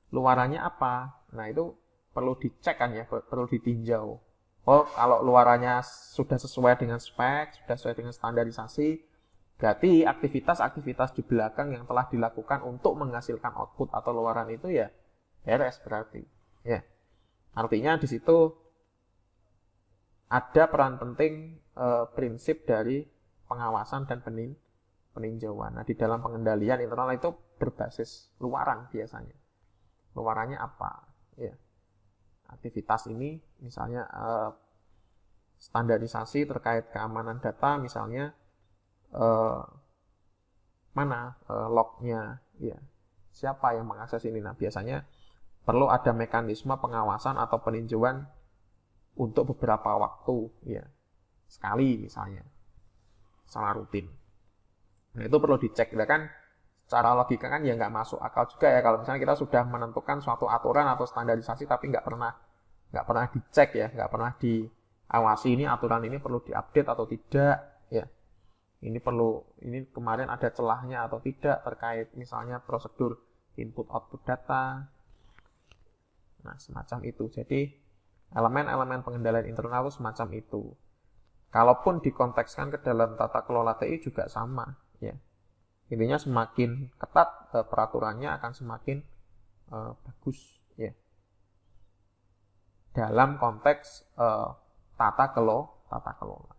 Luarannya apa? Nah, itu perlu dicek kan ya, perlu ditinjau. Oh, kalau luarannya sudah sesuai dengan spek, sudah sesuai dengan standarisasi, berarti aktivitas-aktivitas di belakang yang telah dilakukan untuk menghasilkan output atau luaran itu ya beres berarti. Ya. Artinya di situ ada peran penting prinsip dari pengawasan dan peninjauan. Nah, di dalam pengendalian internal itu berbasis luaran biasanya. Luarannya apa? Ya. Aktivitas ini misalnya standarisasi terkait keamanan data misalnya mana lognya ya, siapa yang mengakses ini. Nah, biasanya perlu ada mekanisme pengawasan atau peninjauan untuk beberapa waktu ya, sekali misalnya secara rutin. Nah, itu perlu dicek ya kan. Secara logika kan ya nggak masuk akal juga ya kalau misalnya kita sudah menentukan suatu aturan atau standarisasi tapi nggak pernah dicek ya, nggak pernah diawasi ini aturan ini perlu diupdate atau tidak ya, ini kemarin ada celahnya atau tidak terkait misalnya prosedur input output data. Nah, semacam itu. Jadi elemen-elemen pengendalian internal itu semacam itu. Kalaupun dikontekskan ke dalam tata kelola TI juga sama ya. Intinya semakin ketat peraturannya akan semakin bagus ya. Dalam konteks tata kelola.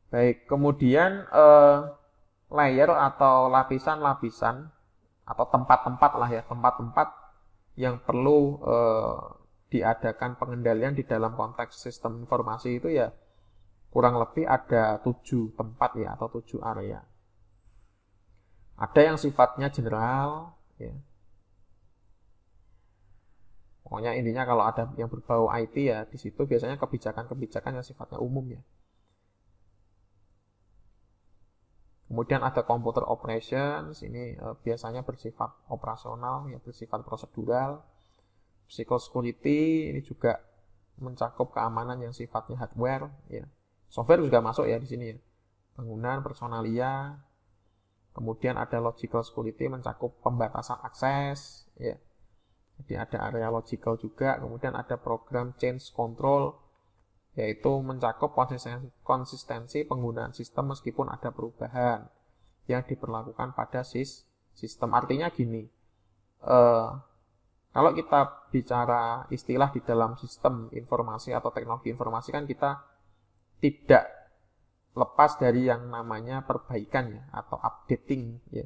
Baik, kemudian layer atau lapisan-lapisan atau tempat-tempat lah ya, tempat-tempat yang perlu diadakan pengendalian di dalam konteks sistem informasi itu ya kurang lebih ada 7 tempat ya atau 7 area. Ada yang sifatnya general ya. Pokoknya intinya kalau ada yang berbau IT ya di situ biasanya kebijakan-kebijakan yang sifatnya umum ya. Kemudian ada computer operations, ini biasanya bersifat operasional, ya bersifat prosedural. Physical security, ini juga mencakup keamanan yang sifatnya hardware, ya. Software juga masuk ya di sini ya. Bangunan, personalia. Kemudian ada logical security, mencakup pembatasan akses, ya. Jadi ada area logical juga. Kemudian ada program change control, yaitu mencakup konsistensi penggunaan sistem meskipun ada perubahan yang diberlakukan pada sistem. Artinya gini, kalau kita bicara istilah di dalam sistem informasi atau teknologi informasi kan kita tidak lepas dari yang namanya perbaikan ya atau updating ya.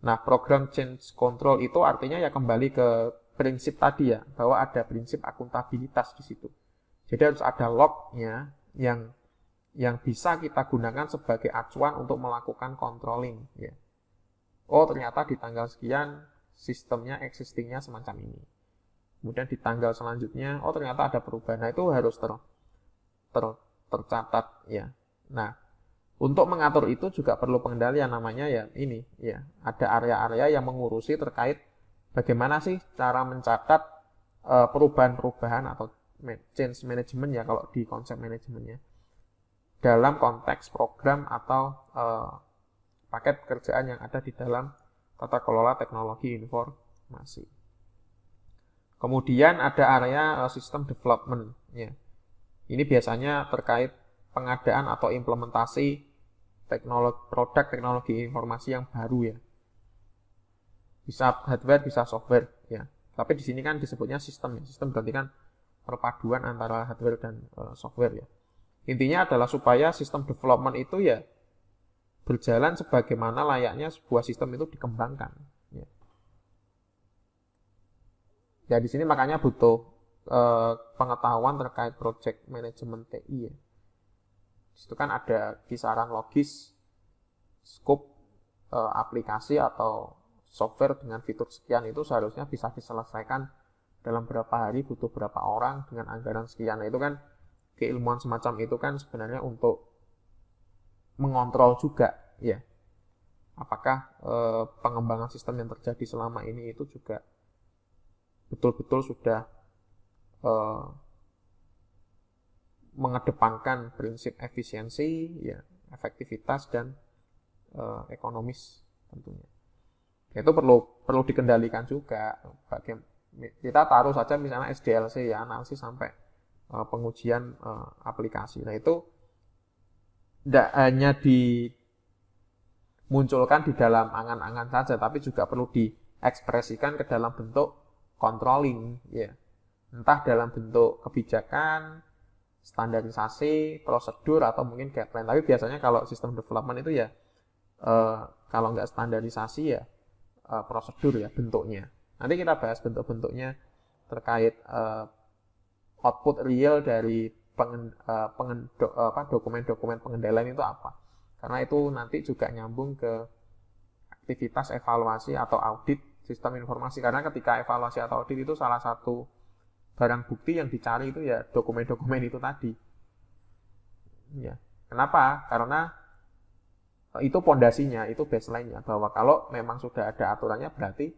Nah, program change control itu artinya ya kembali ke prinsip tadi ya, bahwa ada prinsip akuntabilitas di situ. Jadi harus ada lognya yang bisa kita gunakan sebagai acuan untuk melakukan controlling. Ya. Oh ternyata di tanggal sekian sistemnya existingnya semacam ini. Kemudian di tanggal selanjutnya, oh ternyata ada perubahan. Nah itu harus tercatat ya. Nah untuk mengatur itu juga perlu pengendalian namanya ya ini ya. Ada area-area yang mengurusi terkait bagaimana sih cara mencatat perubahan-perubahan atau change management ya kalau di konsep manajemennya dalam konteks program atau paket pekerjaan yang ada di dalam tata kelola teknologi informasi. Kemudian ada area system development ya. Ini biasanya terkait pengadaan atau implementasi produk teknologi informasi yang baru ya. Bisa hardware, bisa software ya. Tapi di sini kan disebutnya sistem ya. Sistem berarti kan perpaduan antara hardware dan software ya. Intinya adalah supaya sistem development itu ya berjalan sebagaimana layaknya sebuah sistem itu dikembangkan. Ya, ya di sini makanya butuh pengetahuan terkait project management TI ya. Di situ kan ada kisaran logis, scope aplikasi atau software dengan fitur sekian itu seharusnya bisa diselesaikan dalam berapa hari, butuh berapa orang dengan anggaran sekian. Nah, itu kan keilmuan semacam itu kan sebenarnya untuk mengontrol juga ya. Apakah pengembangan sistem yang terjadi selama ini itu juga betul-betul sudah mengedepankan prinsip efisiensi ya, efektivitas dan ekonomis tentunya. Itu perlu dikendalikan juga. Kita taruh saja misalnya SDLC ya, analisis sampai pengujian aplikasi. Nah itu tidak hanya dimunculkan di dalam angan-angan saja, tapi juga perlu diekspresikan ke dalam bentuk controlling ya. Entah dalam bentuk kebijakan, standarisasi, prosedur atau mungkin guideline. Tapi biasanya kalau sistem development itu ya kalau nggak standarisasi ya prosedur ya bentuknya. Nanti kita bahas bentuk-bentuknya terkait output real dari dokumen-dokumen pengendalian itu apa. Karena itu nanti juga nyambung ke aktivitas evaluasi atau audit sistem informasi. Karena ketika evaluasi atau audit itu salah satu barang bukti yang dicari itu ya dokumen-dokumen itu tadi. Ya. Kenapa? Karena itu pondasinya, itu baseline-nya. Bahwa kalau memang sudah ada aturannya berarti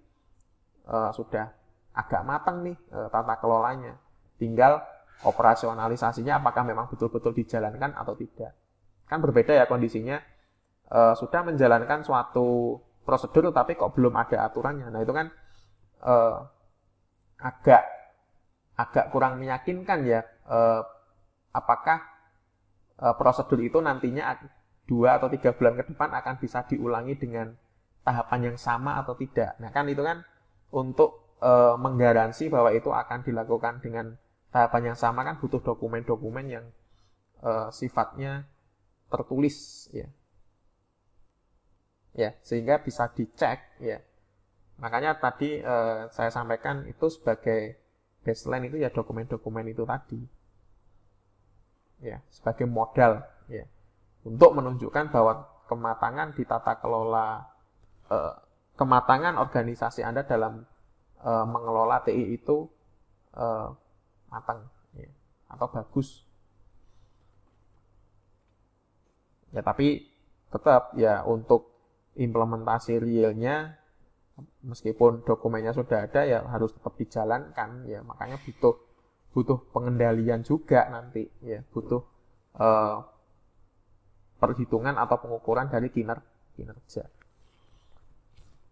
sudah agak matang nih tata kelolanya. Tinggal operasionalisasinya apakah memang betul-betul dijalankan atau tidak. Kan berbeda ya kondisinya sudah menjalankan suatu prosedur tapi kok belum ada aturannya. Nah itu kan agak kurang meyakinkan ya apakah prosedur itu nantinya 2 atau 3 bulan ke depan akan bisa diulangi dengan tahapan yang sama atau tidak. Nah kan itu kan untuk menggaransi bahwa itu akan dilakukan dengan tahapan yang sama kan butuh dokumen-dokumen yang sifatnya tertulis ya. ya, sehingga bisa dicek ya. Makanya tadi saya sampaikan itu sebagai baseline itu ya dokumen-dokumen itu tadi. Ya, sebagai modal ya. Untuk menunjukkan bahwa kematangan di tata kelola kematangan organisasi Anda dalam mengelola TI itu matang ya, atau bagus. Ya, tapi tetap ya untuk implementasi realnya meskipun dokumennya sudah ada ya harus tetap dijalankan ya, makanya butuh pengendalian juga nanti ya, butuh perhitungan atau pengukuran dari kinerja.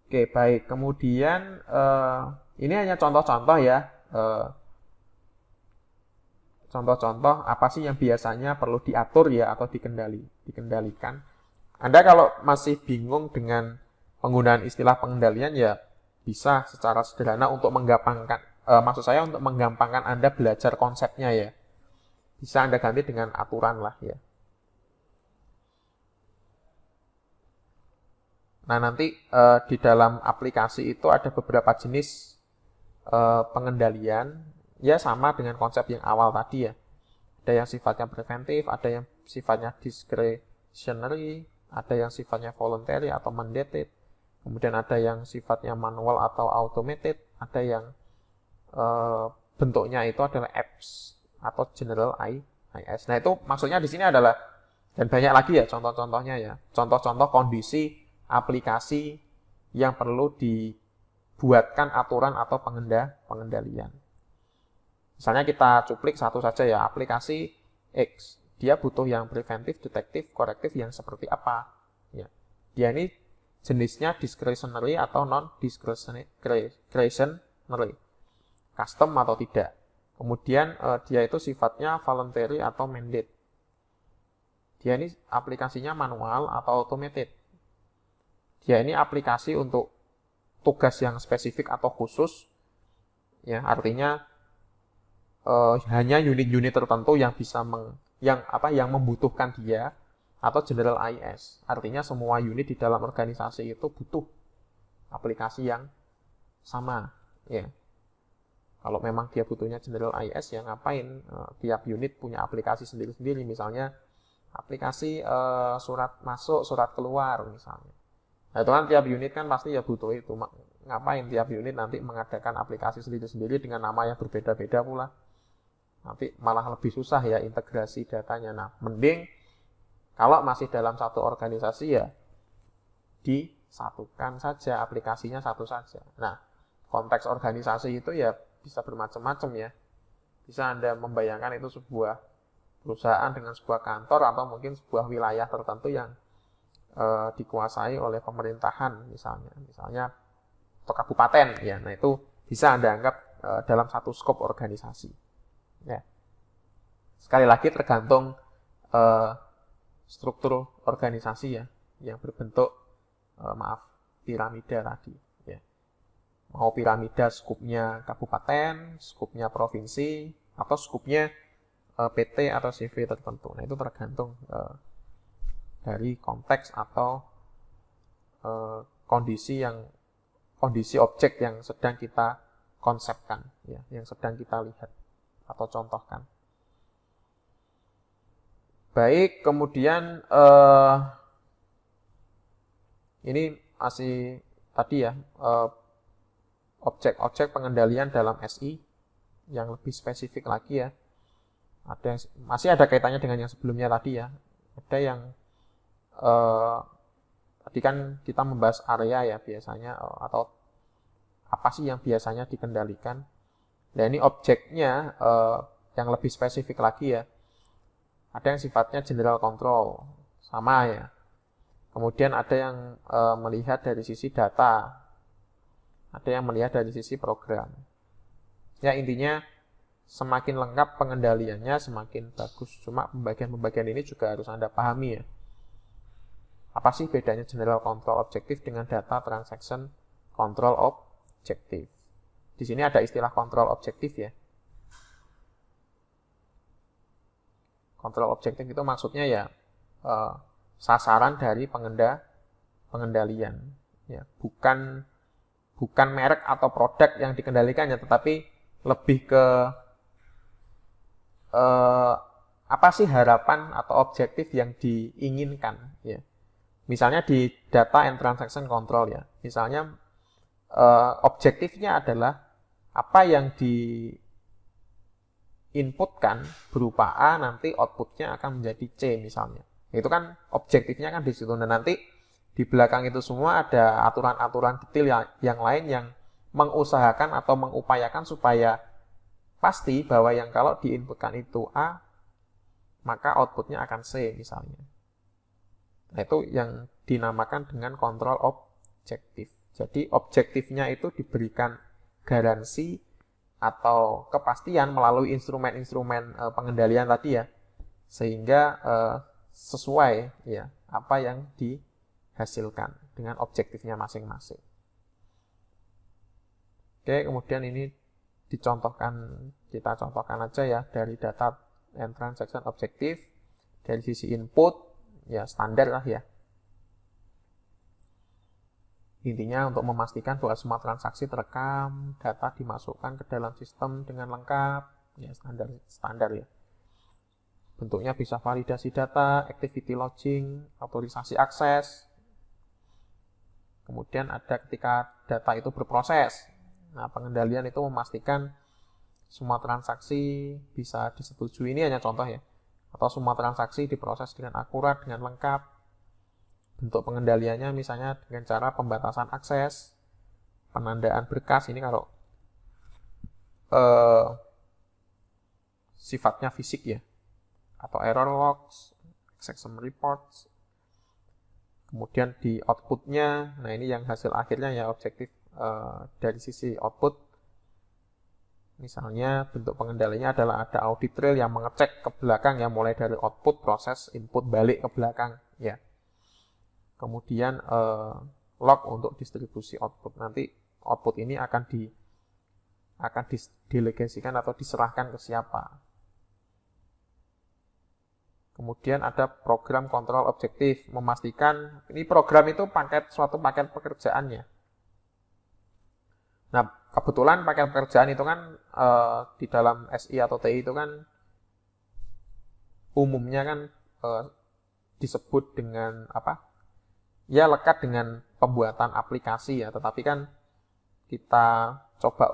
Oke, baik. Kemudian ini hanya contoh-contoh ya. Contoh-contoh apa sih yang biasanya perlu diatur ya atau dikendalikan. Anda kalau masih bingung dengan penggunaan istilah pengendalian ya bisa secara sederhana untuk menggampangkan, maksud saya untuk menggampangkan Anda belajar konsepnya ya. Bisa Anda ganti dengan aturan lah ya. Nah nanti di dalam aplikasi itu ada beberapa jenis pengendalian. Ya sama dengan konsep yang awal tadi ya. Ada yang sifatnya preventif, ada yang sifatnya discretionary, ada yang sifatnya voluntary atau mandated. Kemudian ada yang sifatnya manual atau automated, ada yang bentuknya itu adalah apps atau general IS. Nah itu maksudnya di sini adalah, dan banyak lagi ya contoh-contohnya ya. Contoh-contoh kondisi aplikasi yang perlu dibuatkan aturan atau pengendalian. Misalnya kita cuplik satu saja ya, aplikasi X. Dia butuh yang preventif, detektif, korektif yang seperti apa. Ya. Dia ini jenisnya discretionary atau non-discretionary. Custom atau tidak. Kemudian dia itu sifatnya voluntary atau mandate. Dia ini aplikasinya manual atau automated. Dia ini aplikasi untuk tugas yang spesifik atau khusus. Ya, artinya hanya unit-unit tertentu yang bisa yang membutuhkan dia, atau general IS. Artinya semua unit di dalam organisasi itu butuh aplikasi yang sama ya. Kalau memang dia butuhnya general IS ya ngapain tiap unit punya aplikasi sendiri-sendiri, misalnya aplikasi surat masuk, surat keluar misalnya. Nah, itu kan tiap unit kan pasti ya butuh itu. Ngapain tiap unit nanti mengadakan aplikasi sendiri-sendiri dengan nama yang berbeda-beda pula. Nanti malah lebih susah ya integrasi datanya. Nah, mending kalau masih dalam satu organisasi ya disatukan saja, aplikasinya satu saja. Nah, konteks organisasi itu ya bisa bermacam-macam ya. Bisa Anda membayangkan itu sebuah perusahaan dengan sebuah kantor atau mungkin sebuah wilayah tertentu yang dikuasai oleh pemerintahan misalnya atau kabupaten ya. Nah, itu bisa Anda anggap dalam satu skop organisasi. Ya. Sekali lagi tergantung struktur organisasi ya, yang berbentuk piramida tadi. Ya. Mau piramida skupnya kabupaten, skupnya provinsi, atau skupnya PT atau CV tertentu. Nah itu tergantung dari konteks atau kondisi objek yang sedang kita konsepkan, ya, yang sedang kita lihat atau contohkan. Baik, kemudian ini masih tadi ya objek-objek pengendalian dalam SI yang lebih spesifik lagi ya. Masih ada kaitannya dengan yang sebelumnya tadi ya. Ada yang tadi kan kita membahas area ya biasanya atau apa sih yang biasanya dikendalikan. Nah ini objeknya yang lebih spesifik lagi ya. Ada yang sifatnya general control, sama ya. Kemudian ada yang melihat dari sisi data, ada yang melihat dari sisi program. Ya intinya semakin lengkap pengendaliannya semakin bagus. Cuma pembagian-pembagian ini juga harus Anda pahami ya. Apa sih bedanya general control objektif dengan data transaction control objektif? Di sini ada istilah kontrol objektif ya. Kontrol objektif itu maksudnya ya sasaran dari pengendalian. Ya, bukan merek atau produk yang dikendalikannya, tetapi lebih ke apa sih harapan atau objektif yang diinginkan. Ya. Misalnya di data and transaction control ya. Misalnya objektifnya adalah apa yang diinputkan berupa A, nanti outputnya akan menjadi C misalnya. Itu kan objektifnya kan di situ. Dan nanti di belakang itu semua ada aturan-aturan detail yang lain yang mengusahakan atau mengupayakan supaya pasti bahwa yang kalau diinputkan itu A, maka outputnya akan C misalnya. Nah, itu yang dinamakan dengan kontrol objektif. Jadi objektifnya itu diberikan garansi atau kepastian melalui instrumen-instrumen pengendalian tadi ya, sehingga sesuai ya apa yang dihasilkan dengan objektifnya masing-masing. Oke, kemudian ini kita contohkan aja ya dari data and transaction objektif. Dari sisi input ya standar lah ya. Intinya untuk memastikan bahwa semua transaksi terekam, data dimasukkan ke dalam sistem dengan lengkap, ya standar ya. Bentuknya bisa validasi data, activity logging, autorisasi akses. Kemudian ada ketika data itu berproses. Nah, pengendalian itu memastikan semua transaksi bisa disetujui, ini hanya contoh ya. Atau semua transaksi diproses dengan akurat, dengan lengkap. Bentuk pengendaliannya misalnya dengan cara pembatasan akses, penandaan berkas, ini kalau sifatnya fisik ya, atau error logs, exception reports. Kemudian di outputnya, nah ini yang hasil akhirnya ya objektif dari sisi output. Misalnya bentuk pengendalinya adalah ada audit trail yang mengecek ke belakang ya, mulai dari output, proses, input, balik ke belakang ya. Kemudian log untuk distribusi output. Nanti output ini akan didelegasikan atau diserahkan ke siapa. Kemudian ada program kontrol objektif, memastikan ini program itu suatu paket pekerjaannya. Nah, kebetulan paket pekerjaan itu kan di dalam SI atau TI itu kan umumnya kan disebut dengan apa? Ya lekat dengan pembuatan aplikasi ya, tetapi kan kita coba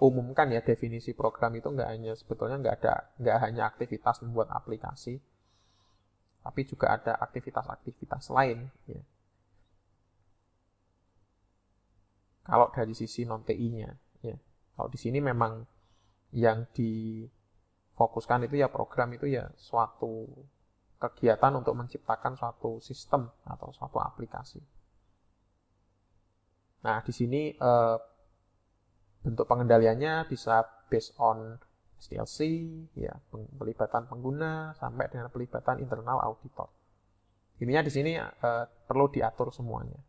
umumkan ya definisi program itu sebetulnya nggak hanya aktivitas membuat aplikasi, tapi juga ada aktivitas-aktivitas lain ya. Kalau dari sisi non TI-nya ya, kalau di sini memang yang difokuskan itu ya program itu ya suatu kegiatan untuk menciptakan suatu sistem atau suatu aplikasi. Nah, di sini bentuk pengendaliannya bisa based on SDLC, ya, pelibatan pengguna sampai dengan pelibatan internal auditor. Intinya di sini perlu diatur semuanya.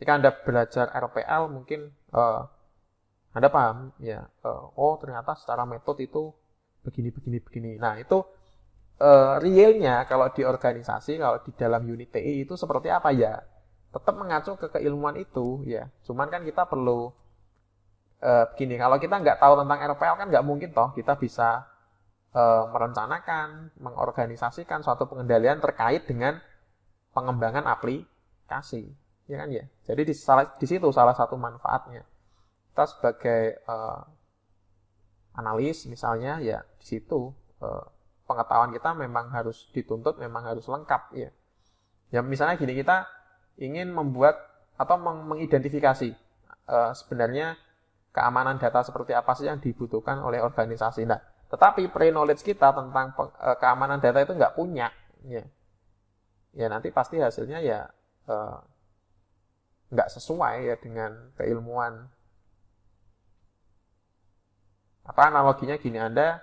Jika Anda belajar RPL mungkin Anda paham ya, oh ternyata secara metode itu begini. Nah, itu realnya kalau di organisasi, kalau di dalam unit TI itu seperti apa ya? Tetap mengacu ke keilmuan itu ya. Cuman kan kita perlu begini, kalau kita nggak tahu tentang RPL kan nggak mungkin toh kita bisa merencanakan, mengorganisasikan suatu pengendalian terkait dengan pengembangan aplikasi, ya kan ya. Jadi di situ salah satu manfaatnya. Kita sebagai analis misalnya ya di situ pengetahuan kita memang harus dituntut, memang harus lengkap ya. Ya misalnya gini, kita ingin membuat atau mengidentifikasi sebenarnya keamanan data seperti apa sih yang dibutuhkan oleh organisasi. Nah, tetapi pre-knowledge kita tentang keamanan data itu nggak punya, ya. Ya nanti pasti hasilnya ya nggak sesuai ya dengan keilmuan. Apa analoginya gini, Anda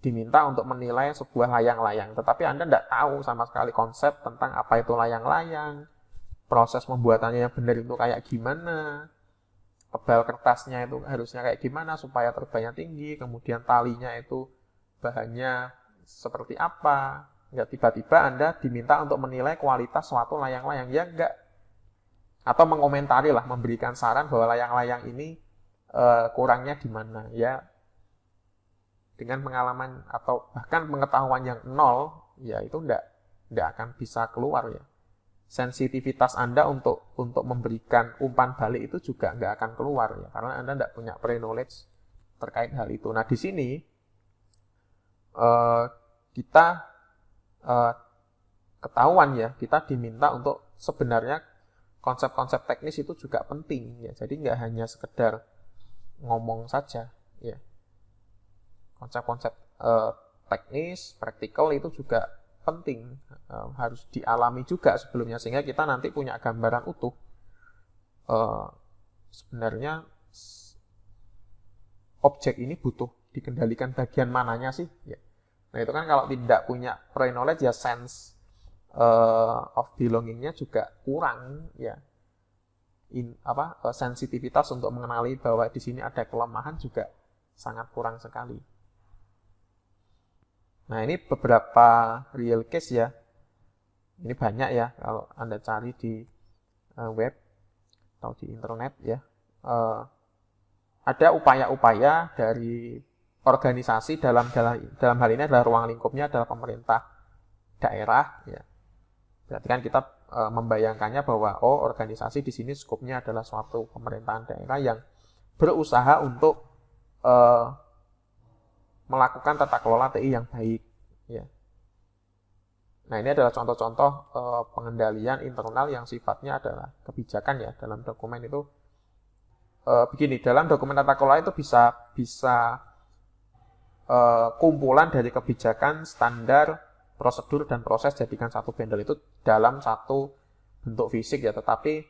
diminta untuk menilai sebuah layang-layang, tetapi Anda tidak tahu sama sekali konsep tentang apa itu layang-layang, proses pembuatannya yang benar itu kayak gimana, tebal kertasnya itu harusnya kayak gimana supaya terbangnya tinggi, kemudian talinya itu bahannya seperti apa, Ya, tiba-tiba Anda diminta untuk menilai kualitas suatu layang-layang. Ya enggak. Atau mengomentari lah, memberikan saran bahwa layang-layang ini kurangnya di mana. Ya, dengan pengalaman atau bahkan pengetahuan yang nol, ya itu enggak akan bisa keluar ya. Sensitivitas Anda untuk memberikan umpan balik itu juga nggak akan keluar ya, karena Anda nggak punya pre-knowledge terkait hal itu. Nah, di sini kita ketahuan ya, kita diminta untuk sebenarnya konsep-konsep teknis itu juga penting ya. Jadi nggak hanya sekedar ngomong saja ya. Konsep-konsep teknis, praktikal itu juga penting, harus dialami juga sebelumnya sehingga kita nanti punya gambaran utuh sebenarnya objek ini butuh dikendalikan bagian mananya sih ya. Nah, itu kan kalau tidak punya pre-knowledge ya, sense of belongingnya juga kurang ya. Sensitivitas untuk mengenali bahwa di sini ada kelemahan juga sangat kurang sekali. Nah, ini beberapa real case ya. Ini banyak ya kalau Anda cari di web atau di internet ya. Ada upaya-upaya dari organisasi dalam hal ini adalah ruang lingkupnya adalah pemerintah daerah ya. Berarti kan kita membayangkannya bahwa organisasi di sini skopnya adalah suatu pemerintahan daerah yang berusaha untuk melakukan tata kelola TI yang baik ya. Nah, ini adalah contoh-contoh pengendalian internal yang sifatnya adalah kebijakan ya. Dalam dokumen itu begini, dalam dokumen tata kelola itu bisa kumpulan dari kebijakan, standar, prosedur dan proses jadikan satu bundle itu dalam satu bentuk fisik ya, tetapi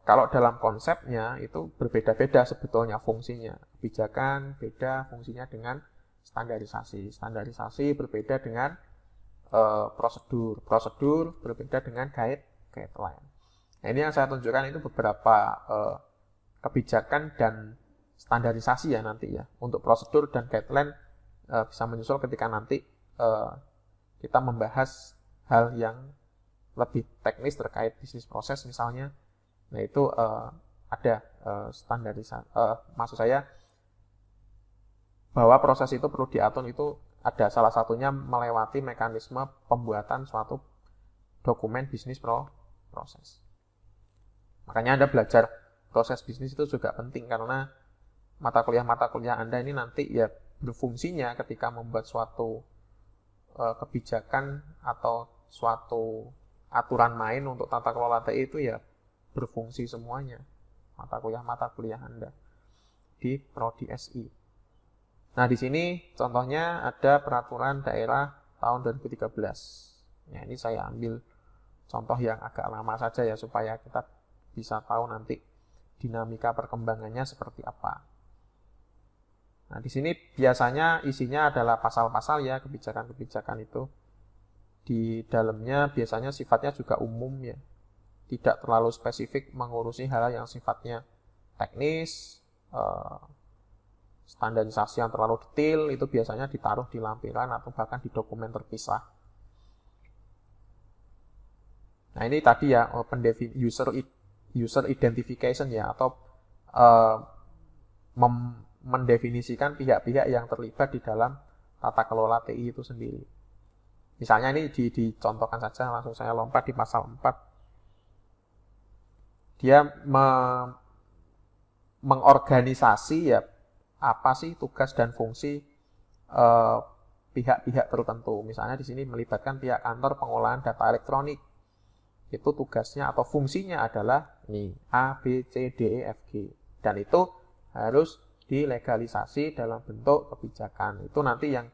kalau dalam konsepnya itu berbeda-beda sebetulnya fungsinya. Kebijakan beda fungsinya dengan standarisasi. Standarisasi berbeda dengan prosedur. Prosedur berbeda dengan guideline. Nah, ini yang saya tunjukkan itu beberapa kebijakan dan standarisasi ya nanti ya. Untuk prosedur dan guideline bisa menyusul ketika nanti kita membahas hal yang lebih teknis terkait bisnis proses misalnya. Nah, itu ada standarisasi. Maksud saya bahwa proses itu perlu diatur itu ada salah satunya melewati mekanisme pembuatan suatu dokumen bisnis proses. Makanya Anda belajar proses bisnis itu juga penting karena mata kuliah Anda ini nanti ya berfungsinya ketika membuat suatu kebijakan atau suatu aturan main untuk tata kelola TI itu ya berfungsi semuanya mata kuliah Anda di Prodi SI. Nah, di sini contohnya ada peraturan daerah tahun 2013. Ya, ini saya ambil contoh yang agak lama saja ya supaya kita bisa tahu nanti dinamika perkembangannya seperti apa. Nah, di sini biasanya isinya adalah pasal-pasal ya, kebijakan-kebijakan itu. Di dalamnya biasanya sifatnya juga umum ya. Tidak terlalu spesifik mengurusi hal yang sifatnya teknis, standarisasi yang terlalu detail, itu biasanya ditaruh di lampiran atau bahkan di dokumen terpisah. Nah, ini tadi ya user identification ya, atau mendefinisikan pihak-pihak yang terlibat di dalam tata kelola TI itu sendiri. Misalnya ini dicontohkan saja, langsung saya lompat di pasal 4. Dia mengorganisasi ya apa sih tugas dan fungsi pihak-pihak tertentu. Misalnya di sini melibatkan pihak kantor pengolahan data elektronik. Itu tugasnya atau fungsinya adalah nih A, B, C, D, E, F, G. Dan itu harus dilegalisasi dalam bentuk kebijakan. Itu nanti yang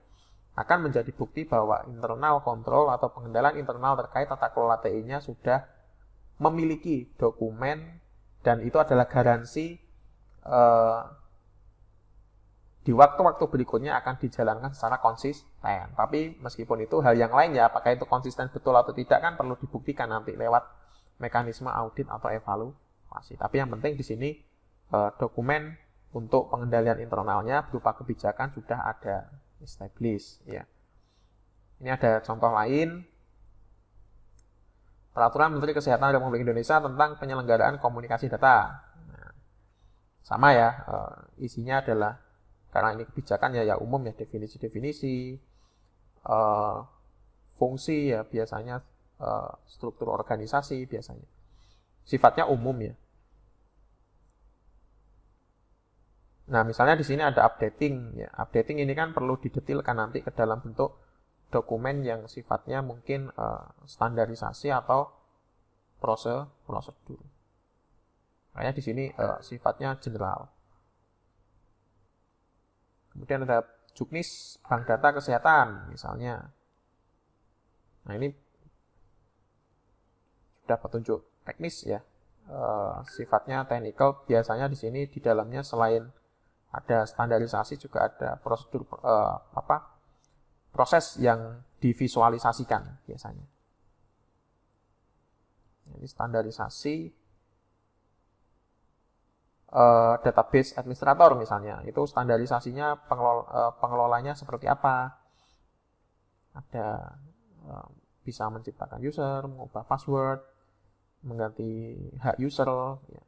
akan menjadi bukti bahwa internal kontrol atau pengendalian internal terkait tata kelola TI-nya sudah memiliki dokumen dan itu adalah garansi di waktu-waktu berikutnya akan dijalankan secara konsisten. Tapi meskipun itu hal yang lain ya, apakah itu konsisten betul atau tidak kan perlu dibuktikan nanti lewat mekanisme audit atau evaluasi. Tapi yang penting di sini dokumen untuk pengendalian internalnya berupa kebijakan sudah ada established ya. Ini ada contoh lain. Peraturan Menteri Kesehatan Republik Indonesia tentang penyelenggaraan komunikasi data. Nah, sama ya, isinya adalah, karena ini kebijakan ya umum ya, definisi-definisi, fungsi ya biasanya, struktur organisasi biasanya. Sifatnya umum ya. Nah, misalnya di sini ada updating ya. Updating ini kan perlu didetilkan nanti ke dalam bentuk dokumen yang sifatnya mungkin standarisasi atau prosedur. Makanya di sini sifatnya general. Kemudian ada Juknis Bank Data Kesehatan misalnya. Nah, ini sudah petunjuk teknis ya. Sifatnya technical. Biasanya di sini di dalamnya selain ada standarisasi juga ada prosedur proses yang divisualisasikan biasanya. Ini standarisasi database administrator misalnya. Itu standarisasinya pengelolanya seperti apa. Ada bisa menciptakan user, mengubah password, mengganti hak user, ya.